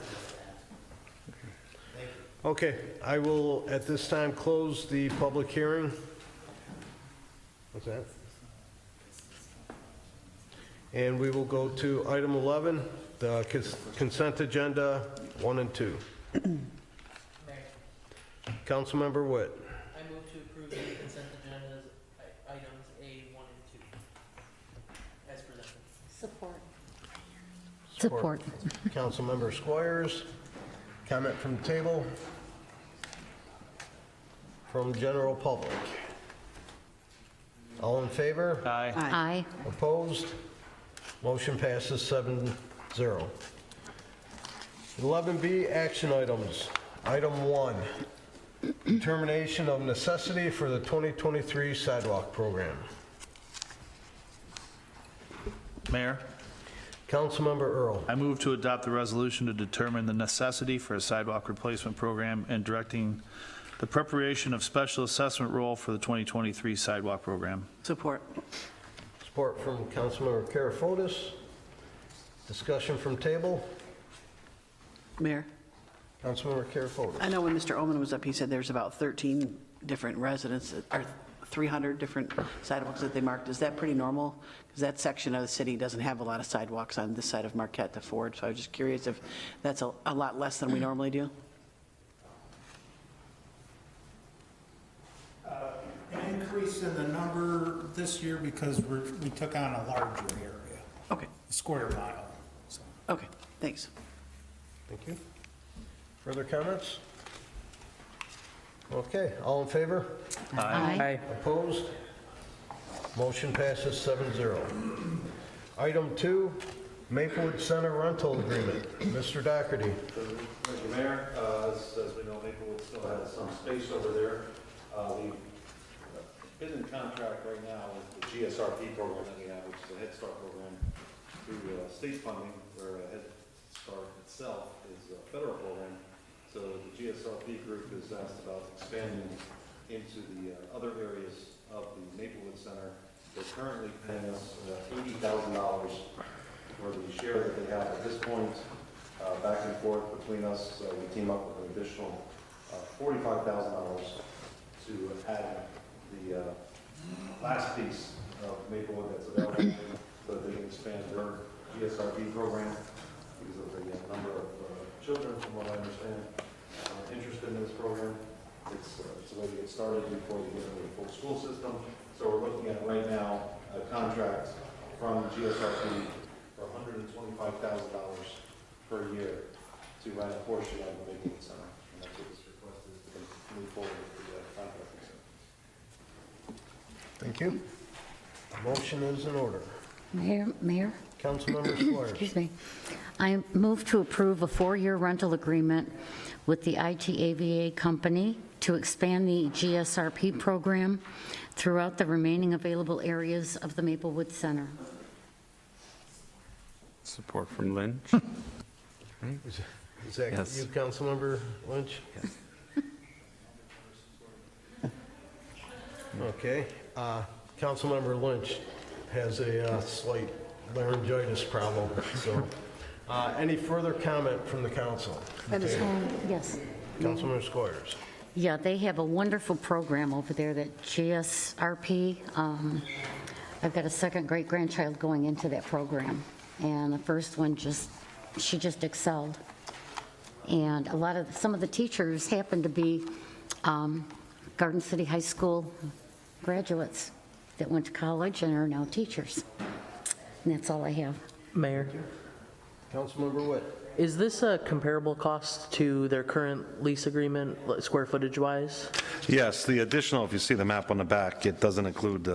Okay, I will at this time close the public hearing. What's that? And we will go to item 11, the consent agenda 1 and 2. Councilmember Witt. I move to approve the consent agendas, items A, 1, and 2, as presented. Support. Support. Councilmember Squires. Comment from the table? From general public? All in favor? Aye. Aye. Opposed? Motion passes 7-0. 11B, action items. Item 1, determination of necessity for the 2023 sidewalk program. Mayor, Councilmember Earl. I move to adopt the resolution to determine the necessity for a sidewalk replacement program and directing the preparation of special assessment role for the 2023 sidewalk program. Support. Support from Councilmember Karafotis. Discussion from table. Mayor, Councilmember Karafotis. I know when Mr. Omen was up, he said there's about 13 different residents, or 300 different sidewalks that they marked. Is that pretty normal? Because that section of the city doesn't have a lot of sidewalks on this side of Marquette to Ford, so I was just curious if that's a lot less than we normally do? An increase in the number this year because we took on a larger area, Okay, square mile. So, okay, thanks. Thank you. Further comments? Okay, all in favor? Aye. Opposed? Motion passes 7-0. Item 2, Maplewood Center rental agreement. Mr. Doherty. Thank you, Mayor. As we know, Maplewood still has some space over there. We've been in contract right now with the GSRP program that we have, which is a Head Start program through state funding, where Head Start itself is a federal program. So the GSRP group is asked about expanding into the other areas of the Maplewood Center. They're currently paying us $80,000 for the share that they have at this point. Back and forth between us, we team up with an additional $45,000 to add the last piece of Maplewood that's available so that they can expand their GSRP program because of the number of children, from what I understand, interested in this program. It's a way to get started before you get into the full school system. So we're looking at right now a contract from GSRP for $125,000 per year to run a portion of the Maplewood Center. And that's what this request is, to move forward with the contract. Thank you. Motion is in order. Mayor? Councilmember Squires. Excuse me. I move to approve a 4-year rental agreement with the ITAVA company to expand the GSRP program throughout the remaining available areas of the Maplewood Center. Support from Lynch. Is that Yes. you, Councilmember Lynch? Okay. Councilmember Lynch has a slight laryngitis problem, so. Any further comment from the council? Yes. Councilmember Squires. Yeah, they have a wonderful program over there, that GSRP. I've got a second great-grandchild going into that program, and the first one she just excelled. And some of the teachers happen to be Garden City High School graduates that went to college and are now teachers. And that's all I have. Mayor, Councilmember Witt. is this a comparable cost to their current lease agreement, square footage wise? Yes, the additional, if you see the map on the back, it doesn't include,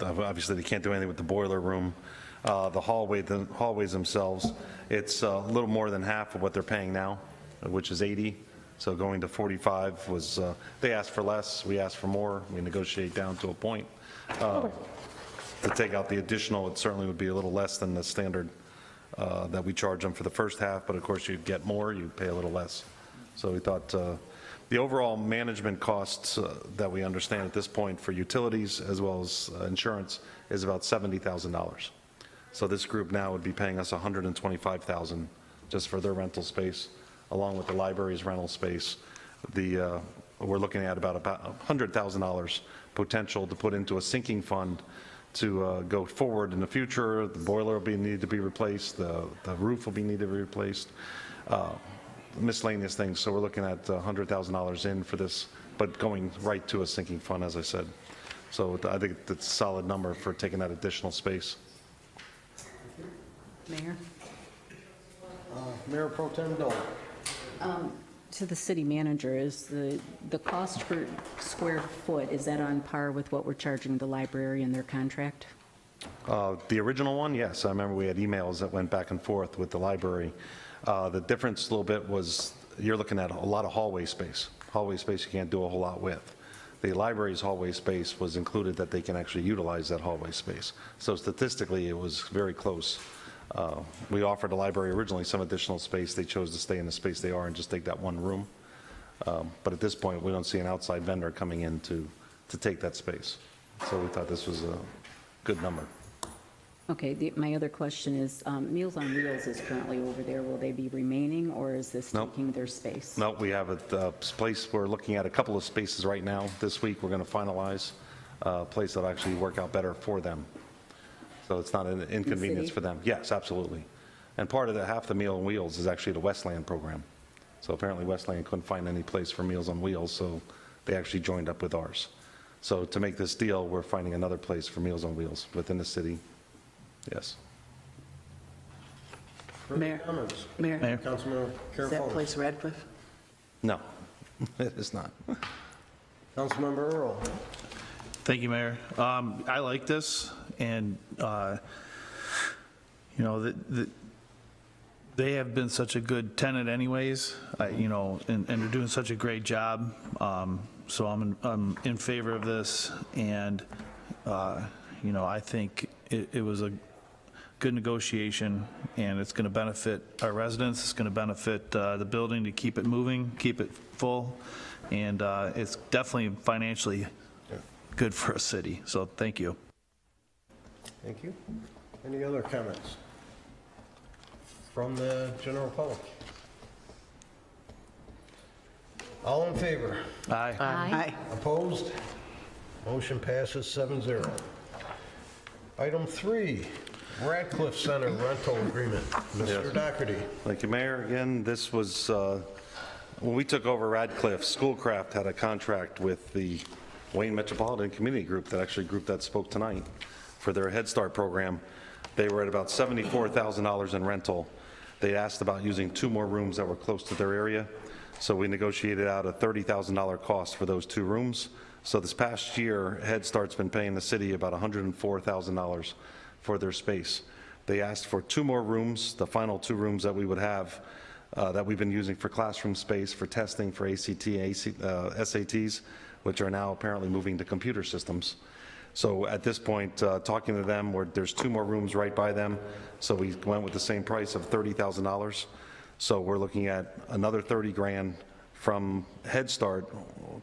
obviously they can't do anything with the boiler room, the hallways themselves. It's a little more than half of what they're paying now, which is 80. So going to 45 was, they asked for less, we asked for more, we negotiate down to a point. To take out the additional, it certainly would be a little less than the standard that we charge them for the first half, but of course you get more, you pay a little less. So we thought the overall management costs that we understand at this point for utilities as well as insurance is about $70,000. So this group now would be paying us $125,000 just for their rental space, along with the library's rental space. We're looking at about $100,000 potential to put into a sinking fund to go forward in the future. The boiler will need to be replaced, the roof will need to be replaced, miscellaneous things. So we're looking at $100,000 in for this, but going right to a sinking fund, as I said. So I think that's a solid number for taking that additional space. Mayor? Mayor Pro Tem Dole. To the city manager, is the cost per square foot, is that on par with what we're charging the library in their contract? The original one, yes. I remember we had emails that went back and forth with the library. The difference a little bit was you're looking at a lot of hallway space. Hallway space you can't do a whole lot with. The library's hallway space was included that they can actually utilize that hallway space. So statistically, it was very close. We offered the library originally some additional space. They chose to stay in the space they are and just take that one room. But at this point, we don't see an outside vendor coming in to take that space. So we thought this was a good number. Okay, my other question is, Meals on Wheels is currently over there. Will they be remaining, or is this Nope. taking their space? No, we have a place, we're looking at a couple of spaces right now. This week, we're going to finalize a place that'll actually work out better for them. So it's not an inconvenience city? for them. Yes, absolutely. And part of the, half the Meal on Wheels is actually the Westland program. So apparently Westland couldn't find any place for Meals on Wheels, so they actually joined up with ours. So to make this deal, we're finding another place for Meals on Wheels within the city. Yes. Mayor. Comments? Mayor, Councilmember is that Carafone. place Radcliffe? No, it is not. Councilmember Earl. Thank you, Mayor. I like this, and, you know, they have been such a good tenant anyways, you know, and they're doing such a great job. So I'm in favor of this, and, you know, I think it was a good negotiation, and it's going to benefit our residents, it's going to benefit the building to keep it moving, keep it full, and it's definitely financially good for a city, so thank you. Thank you. Any other comments from the general public? All in favor? Aye. Aye. Opposed? Motion passes 7-0. Item 3, Radcliffe Center rental agreement. Mr. Doherty. Thank you, Mayor. Again, this was, when we took over Radcliffe, Schoolcraft had a contract with the Wayne Metropolitan Community Group, that actually group that spoke tonight, for their Head Start program. They were at about $74,000 in rental. They asked about using 2 more rooms that were close to their area, so we negotiated out a $30,000 cost for those 2 rooms. So this past year, Head Start's been paying the city about $104,000 for their space. They asked for 2 more rooms, the final 2 rooms that we would have, that we've been using for classroom space, for testing, for ACT, SATs, which are now apparently moving to computer systems. So at this point, talking to them, there's 2 more rooms right by them, so we went with the same price of $30,000. So we're looking at another 30 grand from Head Start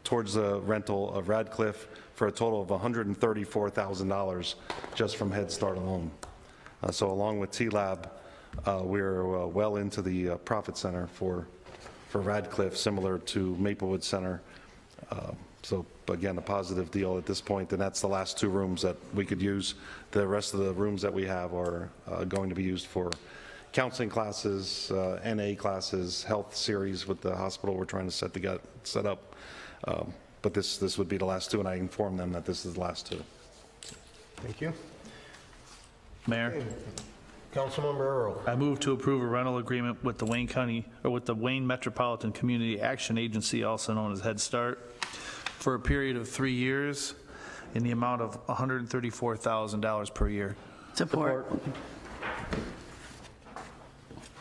towards the rental of Radcliffe for a total of $134,000 just from Head Start alone. So along with T-Lab, we're well into the profit center for Radcliffe, similar to Maplewood Center. So again, a positive deal at this point, and that's the last 2 rooms that we could use. The rest of the rooms that we have are going to be used for counseling classes, NA classes, health series with the hospital we're trying to set up. But this would be the last 2, and I informed them that this is the last 2. Thank you. Mayor, Councilmember Earl. I move to approve a rental agreement with the Wayne Metropolitan Community Action Agency, also known as Head Start, for a period of 3 years in the amount of $134,000 per year. Support.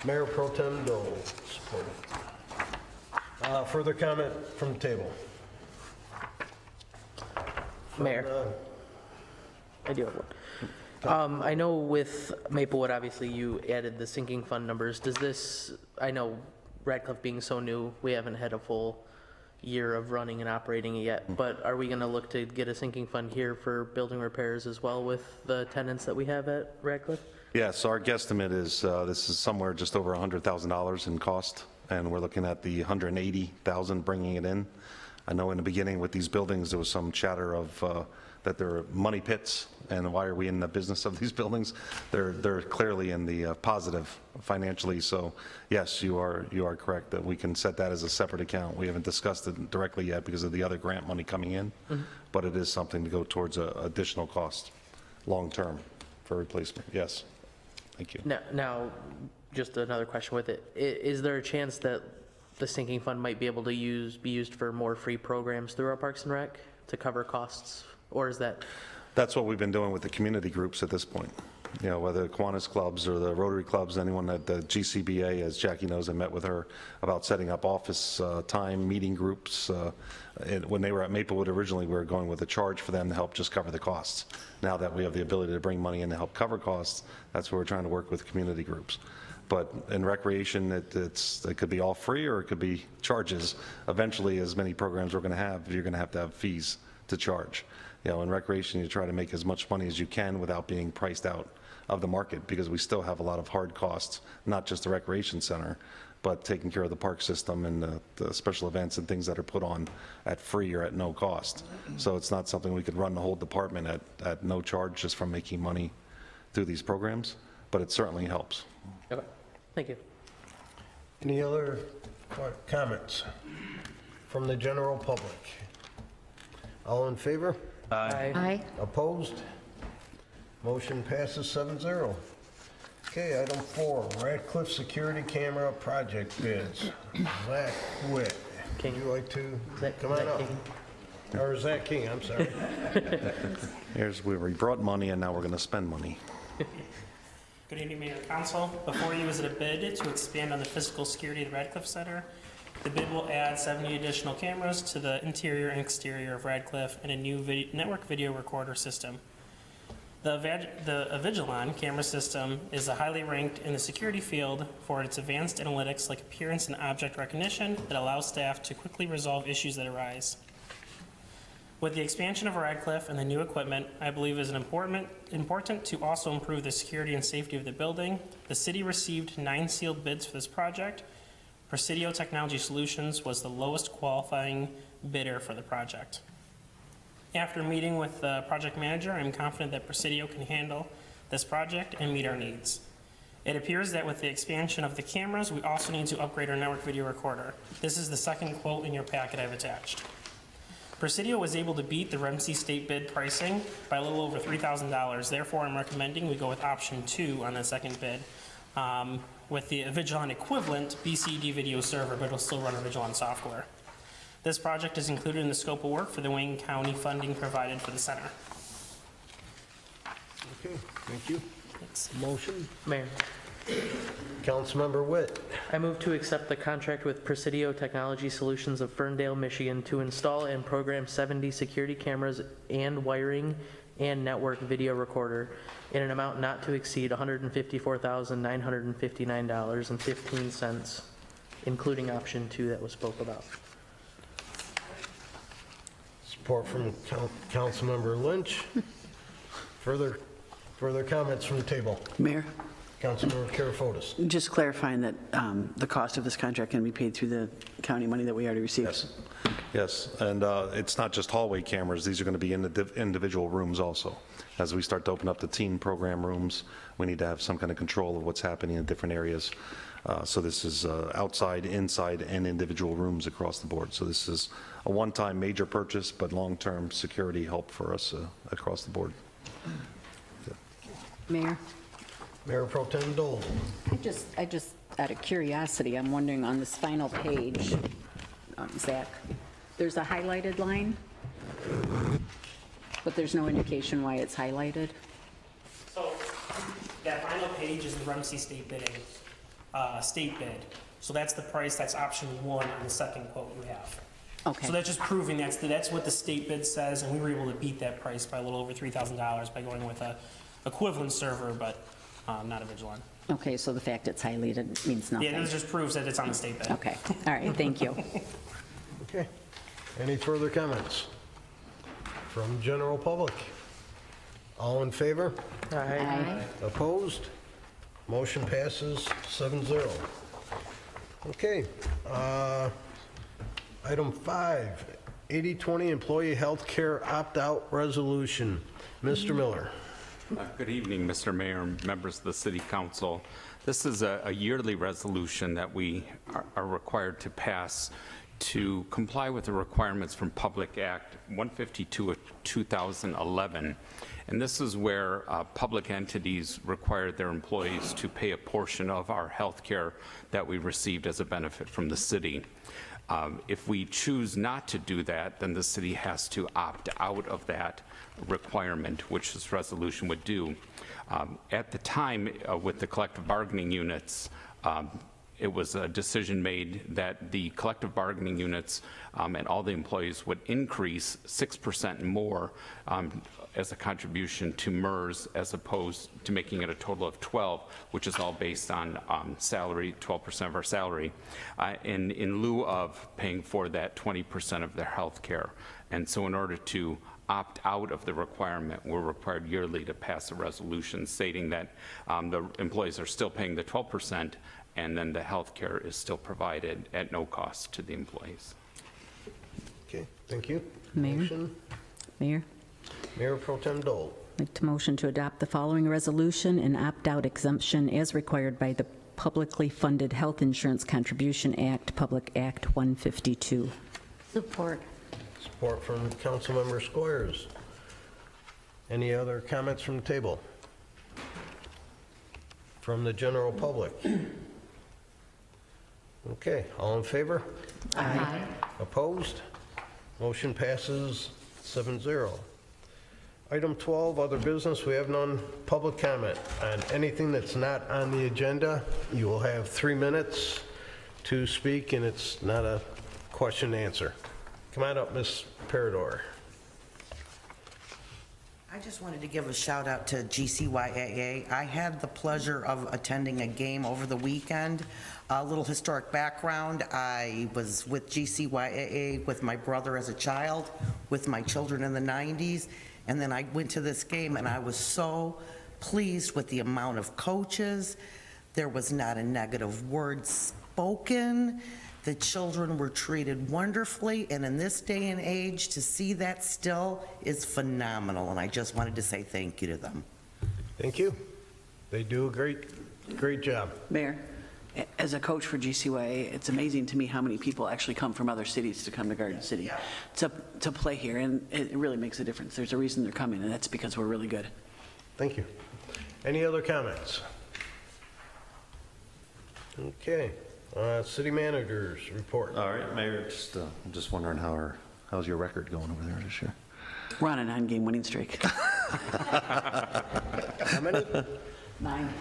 Mayor Pro Tem Dole, supported. Further comment from the table? Mayor. I do have one. I know with Maplewood, obviously, you added the sinking fund numbers. Does this, I know Radcliffe being so new, we haven't had a full year of running and operating it yet, but are we going to look to get a sinking fund here for building repairs as well with the tenants that we have at Radcliffe? Yes, our guesstimate is this is somewhere just over $100,000 in cost, and we're looking at the $180,000 bringing it in. I know in the beginning with these buildings, there was some chatter of that they're money pits, and why are we in the business of these buildings? They're clearly in the positive financially, so yes, you are correct that we can set that as a separate account. We haven't discussed it directly yet because of the other grant money coming in, but it is something to go towards additional cost long-term for replacement, yes. Thank you. Now, just another question with it. Is there a chance that the sinking fund might be able to be used for more free programs through our Parks and Rec to cover costs? Or is that? That's what we've been doing with the community groups at this point. You know, whether the Kiwanis clubs or the Rotary clubs, anyone at the GCBA, as Jackie knows, I met with her about setting up office time meeting groups. When they were at Maplewood originally, we were going with a charge for them to help just cover the costs. Now that we have the ability to bring money in to help cover costs, that's where we're trying to work with community groups. But in recreation, it could be all free or it could be charges. Eventually, as many programs we're going to have, you're going to have fees to charge. You know, in recreation, you try to make as much money as you can without being priced out of the market, because we still have a lot of hard costs, not just the recreation center, but taking care of the park system and the special events and things that are put on at free or at no cost. So it's not something we could run the whole department at no charge just from making money through these programs, but it certainly helps. Okay, thank you. Any other comments from the general public? All in favor? Aye. Opposed? Motion passes 7-0. Okay, item 4, Radcliffe Security Camera Project Bids. Zach Witt. Would you like to come on up? Or Zach King, I'm sorry. Here's where we brought money and now we're going to spend money. Good evening, Mayor and Council. Before you is a bid to expand on the physical security of the Radcliffe Center. The bid will add 70 additional cameras to the interior and exterior of Radcliffe and a new network video recorder system. The Avigilon camera system is highly ranked in the security field for its advanced analytics like appearance and object recognition that allows staff to quickly resolve issues that arise. With the expansion of Radcliffe and the new equipment, I believe it is important to also improve the security and safety of the building. The city received 9 sealed bids for this project. Presidio Technology Solutions was the lowest qualifying bidder for the project. After meeting with the project manager, I'm confident that Presidio can handle this project and meet our needs. It appears that with the expansion of the cameras, we also need to upgrade our network video recorder. This is the second quote in your packet I've attached. Presidio was able to beat the REMC state bid pricing by a little over $3,000. Therefore, I'm recommending we go with option 2 on the second bid with the Avigilon equivalent BCD video server, but it'll still run Avigilon software. This project is included in the scope of work for the Wayne County funding provided for the center. Okay, thank you. Thanks. Motion? Mayor, Councilmember Witt. I move to accept the contract with Presidio Technology Solutions of Ferndale, Michigan to install and program 70 security cameras and wiring and network video recorder in an amount not to exceed $154,959.15, including option 2 that was spoke about. Support from Councilmember Lynch. Further comments from the table? Mayor? Councilmember Karafotis. Just clarifying that the cost of this contract can be paid through the county money that we already received. Yes. Yes, and it's not just hallway cameras. These are going to be in the individual rooms also. As we start to open up the teen program rooms, we need to have some kind of control of what's happening in different areas. So this is outside, inside, and individual rooms across the board. So this is a one-time major purchase, but long-term security help for us across the board. Mayor? Mayor Pro Tem Dole. I just, out of curiosity, I'm wondering on this final page, Zach, there's a highlighted line, but there's no indication why it's highlighted. So that final page is the REMC state bidding, state bid. So that's the price, that's option 1 on the second quote you have. Okay. So that's just proving that's what the state bid says, and we were able to beat that price by a little over $3,000 by going with a equivalent server, but not Avigilon. Okay, so the fact it's highlighted means nothing. Yeah, it just proves that it's on the state bid. Okay, all right, thank you. Okay. Any further comments from general public? All in favor? Aye. Opposed? Motion passes 7-0. Okay. Item 5, 80/20 Employee Health Care Opt-out Resolution. Mr. Miller. Good evening, Mr. Mayor and members of the City Council. This is a yearly resolution that we are required to pass to comply with the requirements from Public Act 152 of 2011. And this is where public entities required their employees to pay a portion of our health care that we received as a benefit from the city. If we choose not to do that, then the city has to opt out of that requirement, which this resolution would do. At the time, with the collective bargaining units, it was a decision made that the collective bargaining units and all the employees would increase 6% more as a contribution to MERS, as opposed to making it a total of 12, which is all based on salary, 12% of our salary, in lieu of paying for that 20% of their health care. And so in order to opt out of the requirement, we're required yearly to pass a resolution stating that the employees are still paying the 12%, and then the health care is still provided at no cost to the employees. Okay, thank you. Mayor? Motion? Mayor, Mayor Pro Tem Dole. I'd like to motion to adopt the following resolution and opt-out exemption as required by the Publicly Funded Health Insurance Contribution Act, Public Act 152. Support. Support from Councilmember Squires. Any other comments from the table? From the general public? Okay, all in favor? Aye. Opposed? Motion passes 7-0. Item 12, other business, we have none. Public comment on anything that's not on the agenda. You will have 3 minutes to speak, and it's not a question and answer. Come on up, Ms. Parador. I just wanted to give a shout out to GCYAA. I had the pleasure of attending a game over the weekend. A little historic background, I was with GCYAA with my brother as a child, with my children in the 90s, and then I went to this game and I was so pleased with the amount of coaches. There was not a negative word spoken. The children were treated wonderfully, and in this day and age, to see that still is phenomenal, and I just wanted to say thank you to them. Thank you. They do a great job. Mayor, as a coach for GCYA, it's amazing to me how many people actually come from other cities to come to Garden City to play here, and it really makes a difference. There's a reason they're coming, and that's because we're really good. Thank you. Any other comments? Okay. City managers report. All right, Mayor, I'm just wondering how's your record going over there this year? We're on a 9-game winning streak. How many? 9.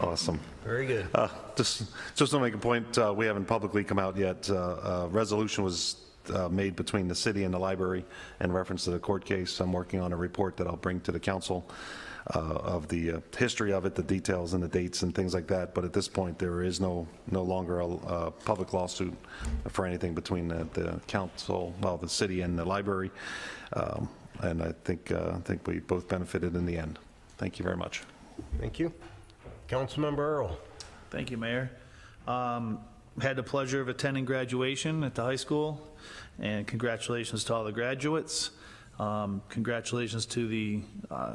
Awesome. Very good. Just to make a point, we haven't publicly come out yet. A resolution was made between the city and the library in reference to the court case. I'm working on a report that I'll bring to the council of the history of it, the details and the dates and things like that. But at this point, there is no longer a public lawsuit for anything between the council, well, the city and the library. And I think we both benefited in the end. Thank you very much. Thank you. Councilmember Earl. Thank you, Mayor. Had the pleasure of attending graduation at the high school, and congratulations to all the graduates. Congratulations to the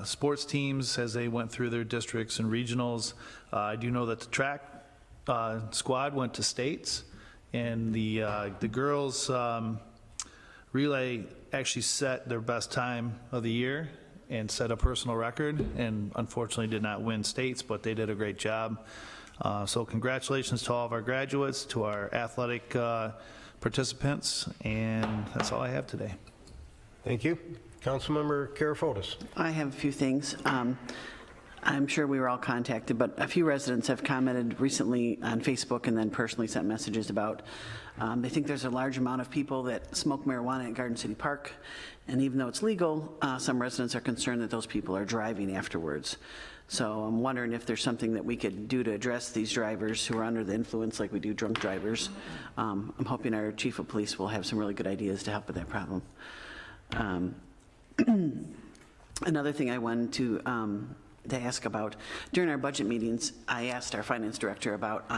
sports teams as they went through their districts and regionals. I do know that the track squad went to states, and the girls relay actually set their best time of the year and set a personal record, and unfortunately did not win states, but they did a great job. So congratulations to all of our graduates, to our athletic participants, and that's all I have today. Thank you. Councilmember Karafotis. I have a few things. I'm sure we were all contacted, but a few residents have commented recently on Facebook and then personally sent messages about they think there's a large amount of people that smoke marijuana at Garden City Park, and even though it's legal, some residents are concerned that those people are driving afterwards. So I'm wondering if there's something that we could do to address these drivers who are under the influence like we do drunk drivers. I'm hoping our chief of police will have some really good ideas to help with that problem. Another thing I wanted to ask about, during our budget meetings, I asked our finance director about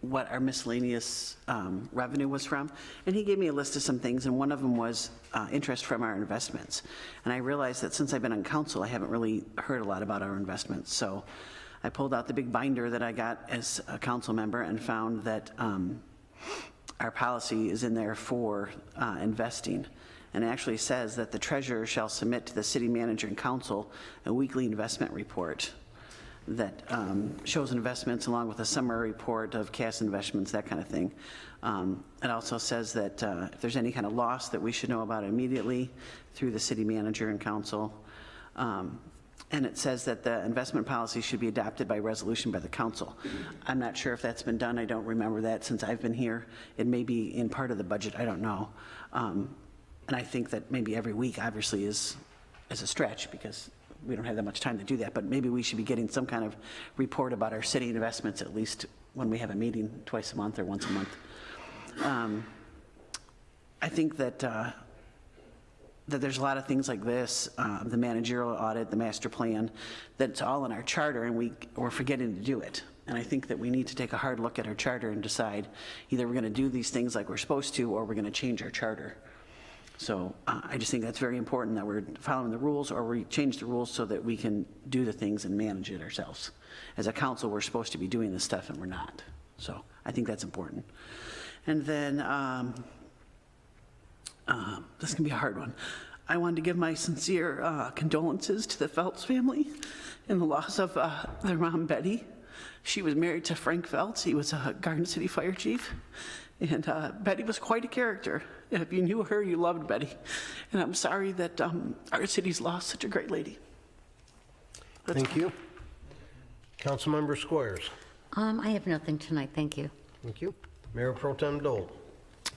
what our miscellaneous revenue was from, and he gave me a list of some things, and one of them was interest from our investments. And I realized that since I've been on council, I haven't really heard a lot about our investments. So I pulled out the big binder that I got as a council member and found that our policy is in there for investing. And it actually says that the treasurer shall submit to the city manager and council a weekly investment report that shows investments along with a summary report of cash investments, that kind of thing. It also says that if there's any kind of loss that we should know about immediately through the city manager and council. And it says that the investment policy should be adopted by resolution by the council. I'm not sure if that's been done. I don't remember that since I've been here. It may be in part of the budget. I don't know. And I think that maybe every week obviously is a stretch because we don't have that much time to do that, but maybe we should be getting some kind of report about our city investments at least when we have a meeting twice a month or once a month. I think that that there's a lot of things like this, the managerial audit, the master plan, that's all in our charter and we're forgetting to do it. And I think that we need to take a hard look at our charter and decide either we're going to do these things like we're supposed to or we're going to change our charter. So I just think that's very important that we're following the rules or we change the rules so that we can do the things and manage it ourselves. As a council, we're supposed to be doing this stuff and we're not. So I think that's important. And then this can be a hard one. I wanted to give my sincere condolences to the Phelps family in the loss of their mom, Betty. She was married to Frank Phelps. He was a Garden City fire chief. And Betty was quite a character. If you knew her, you loved Betty. And I'm sorry that our city's lost such a great lady. Thank you. Councilmember Squires. I have nothing tonight, thank you. Thank you. Mayor Pro Tem Dole.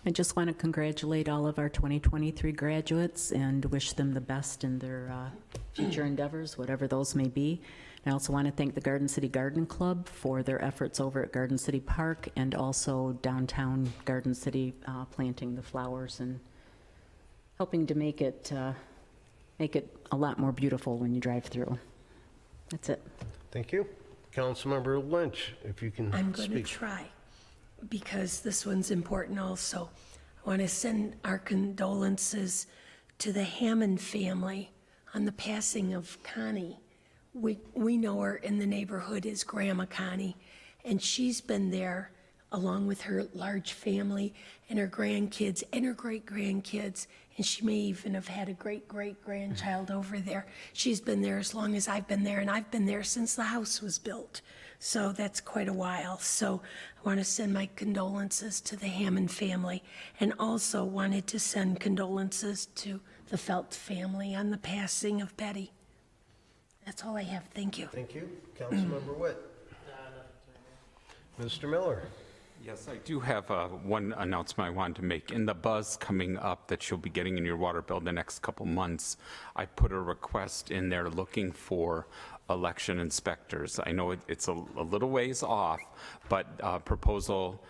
I just want to congratulate all of our 2023 graduates and wish them the best in their future endeavors, whatever those may be. I also want to thank the Garden City Garden Club for their efforts over at Garden City Park and also downtown Garden City planting the flowers and helping to make it a lot more beautiful when you drive through. That's it. Thank you. Councilmember Lynch, if you can I'm going to speak. try, because this one's important also. I want to send our condolences to the Hammond family on the passing of Connie. We know her in the neighborhood as Grandma Connie, and she's been there along with her large family and her grandkids and her great-grandkids, and she may even have had a great-great-grandchild over there. She's been there as long as I've been there, and I've been there since the house was built. So that's quite a while. So I want to send my condolences to the Hammond family, and also wanted to send condolences to the Felt family on the passing of Betty. That's all I have. Thank you. Thank you. Councilmember Witt. Mr. Miller. Yes, I do have one announcement I wanted to make. In the buzz coming up that you'll be getting in your water bill the next couple months, I put a request in there looking for election inspectors. I know it's a little ways off, but proposal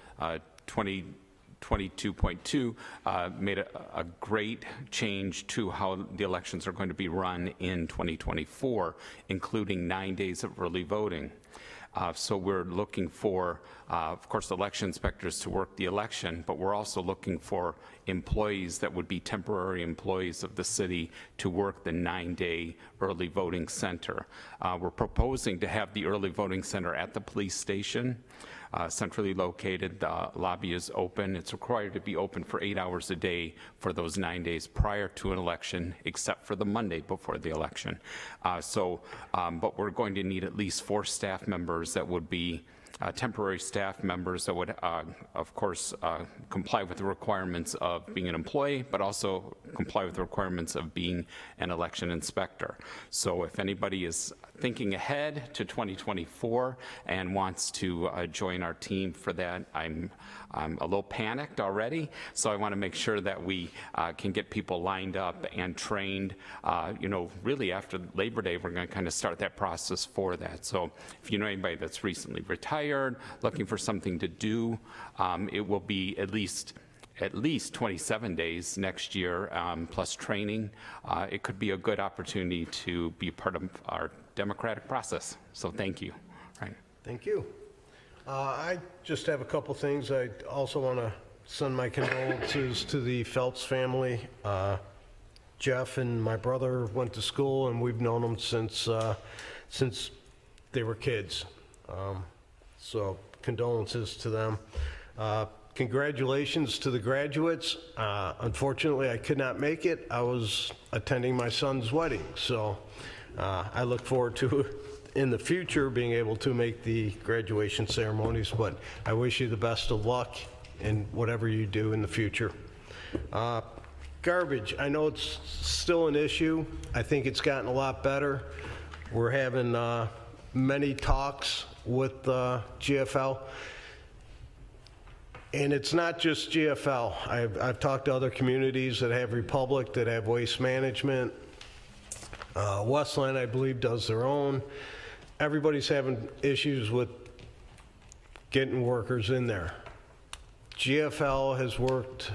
2022.2 made a great change to how the elections are going to be run in 2024, including 9 days of early voting. So we're looking for, of course, election inspectors to work the election, but we're also looking for employees that would be temporary employees of the city to work the 9-day early voting center. We're proposing to have the early voting center at the police station, centrally located. The lobby is open. It's required to be open for 8 hours a day for those 9 days prior to an election, except for the Monday before the election. But we're going to need at least 4 staff members that would be temporary staff members that would, of course, comply with the requirements of being an employee, but also comply with the requirements of being an election inspector. So if anybody is thinking ahead to 2024 and wants to join our team for that, I'm a little panicked already, so I want to make sure that we can get people lined up and trained. Really after Labor Day, we're going to kind of start that process for that. So if you know anybody that's recently retired, looking for something to do, it will be at least 27 days next year, plus training. It could be a good opportunity to be part of our democratic process. So thank you. Right. Thank you. I just have a couple things. I also want to send my condolences to the Phelps family. Jeff and my brother went to school, and we've known them since they were kids. So condolences to them. Congratulations to the graduates. Unfortunately, I could not make it. I was attending my son's wedding, so I look forward to, in the future, being able to make the graduation ceremonies, but I wish you the best of luck in whatever you do in the future. Garbage, I know it's still an issue. I think it's gotten a lot better. We're having many talks with GFL. And it's not just GFL. I've talked to other communities that have Republic, that have waste management. Westland, I believe, does their own. Everybody's having issues with getting workers in there. GFL has worked,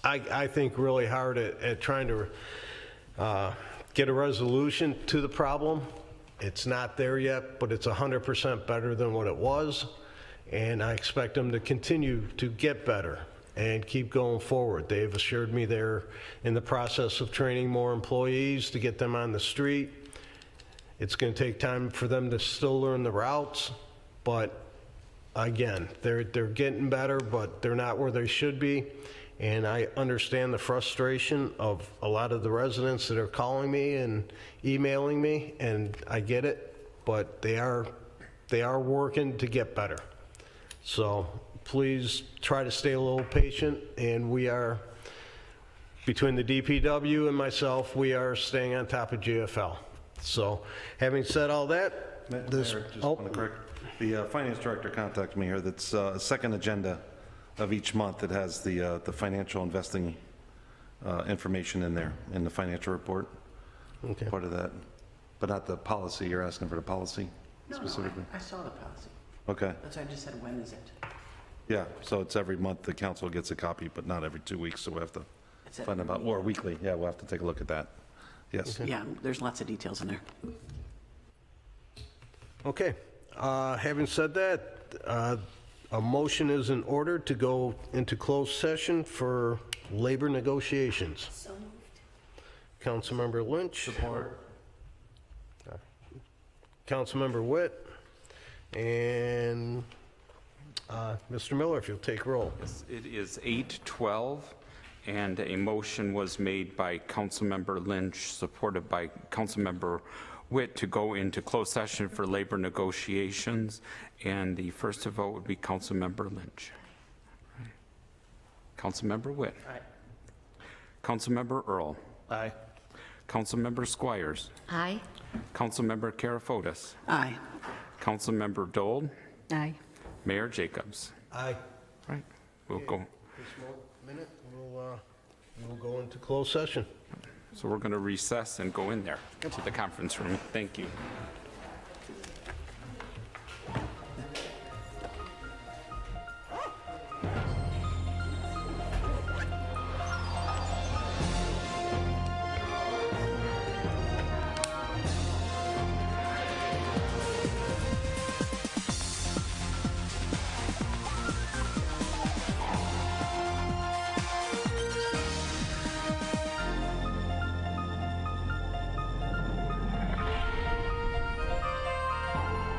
I think, really hard at trying to get a resolution to the problem. It's not there yet, but it's 100% better than what it was. And I expect them to continue to get better and keep going forward. They've assured me they're in the process of training more employees to get them on the street. It's going to take time for them to still learn the routes, but again, they're getting better, but they're not where they should be. And I understand the frustration of a lot of the residents that are calling me and emailing me, and I get it, but they are working to get better. So please try to stay a little patient, and we are, between the DPW and myself, we are staying on top of GFL. So having said all that, this... Mayor, just want to correct. The finance director contacted me here. That's a second agenda of each month. It has the financial investing information in there, in the financial report. Okay. Part of that. But not the policy. You're asking for the policy specifically? I saw the policy. Okay. That's why I just said, when is it? Yeah, so it's every month the council gets a copy, but not every 2 weeks, so we have to find out, or weekly. Yeah, we'll have to take a look at that. Yes. Yeah, there's lots of details in there. Okay. Having said that, a motion is in order to go into closed session for labor negotiations. So moved. Councilmember Lynch. Support. Councilmember Witt. And Mr. Miller, if you'll take roll. It is 8:12, and a motion was made by Councilmember Lynch, supported by Councilmember Witt, to go into closed session for labor negotiations, and the first to vote would be Councilmember Lynch. Councilmember Witt. Aye. Councilmember Earl. Aye. Councilmember Squires. Aye. Councilmember Karafotis. Aye. Councilmember Dole. Aye. Mayor Jacobs. Aye. Right, we'll go. Just a minute, we'll go into closed session. So we're going to recess and go in there to the conference room. Thank you.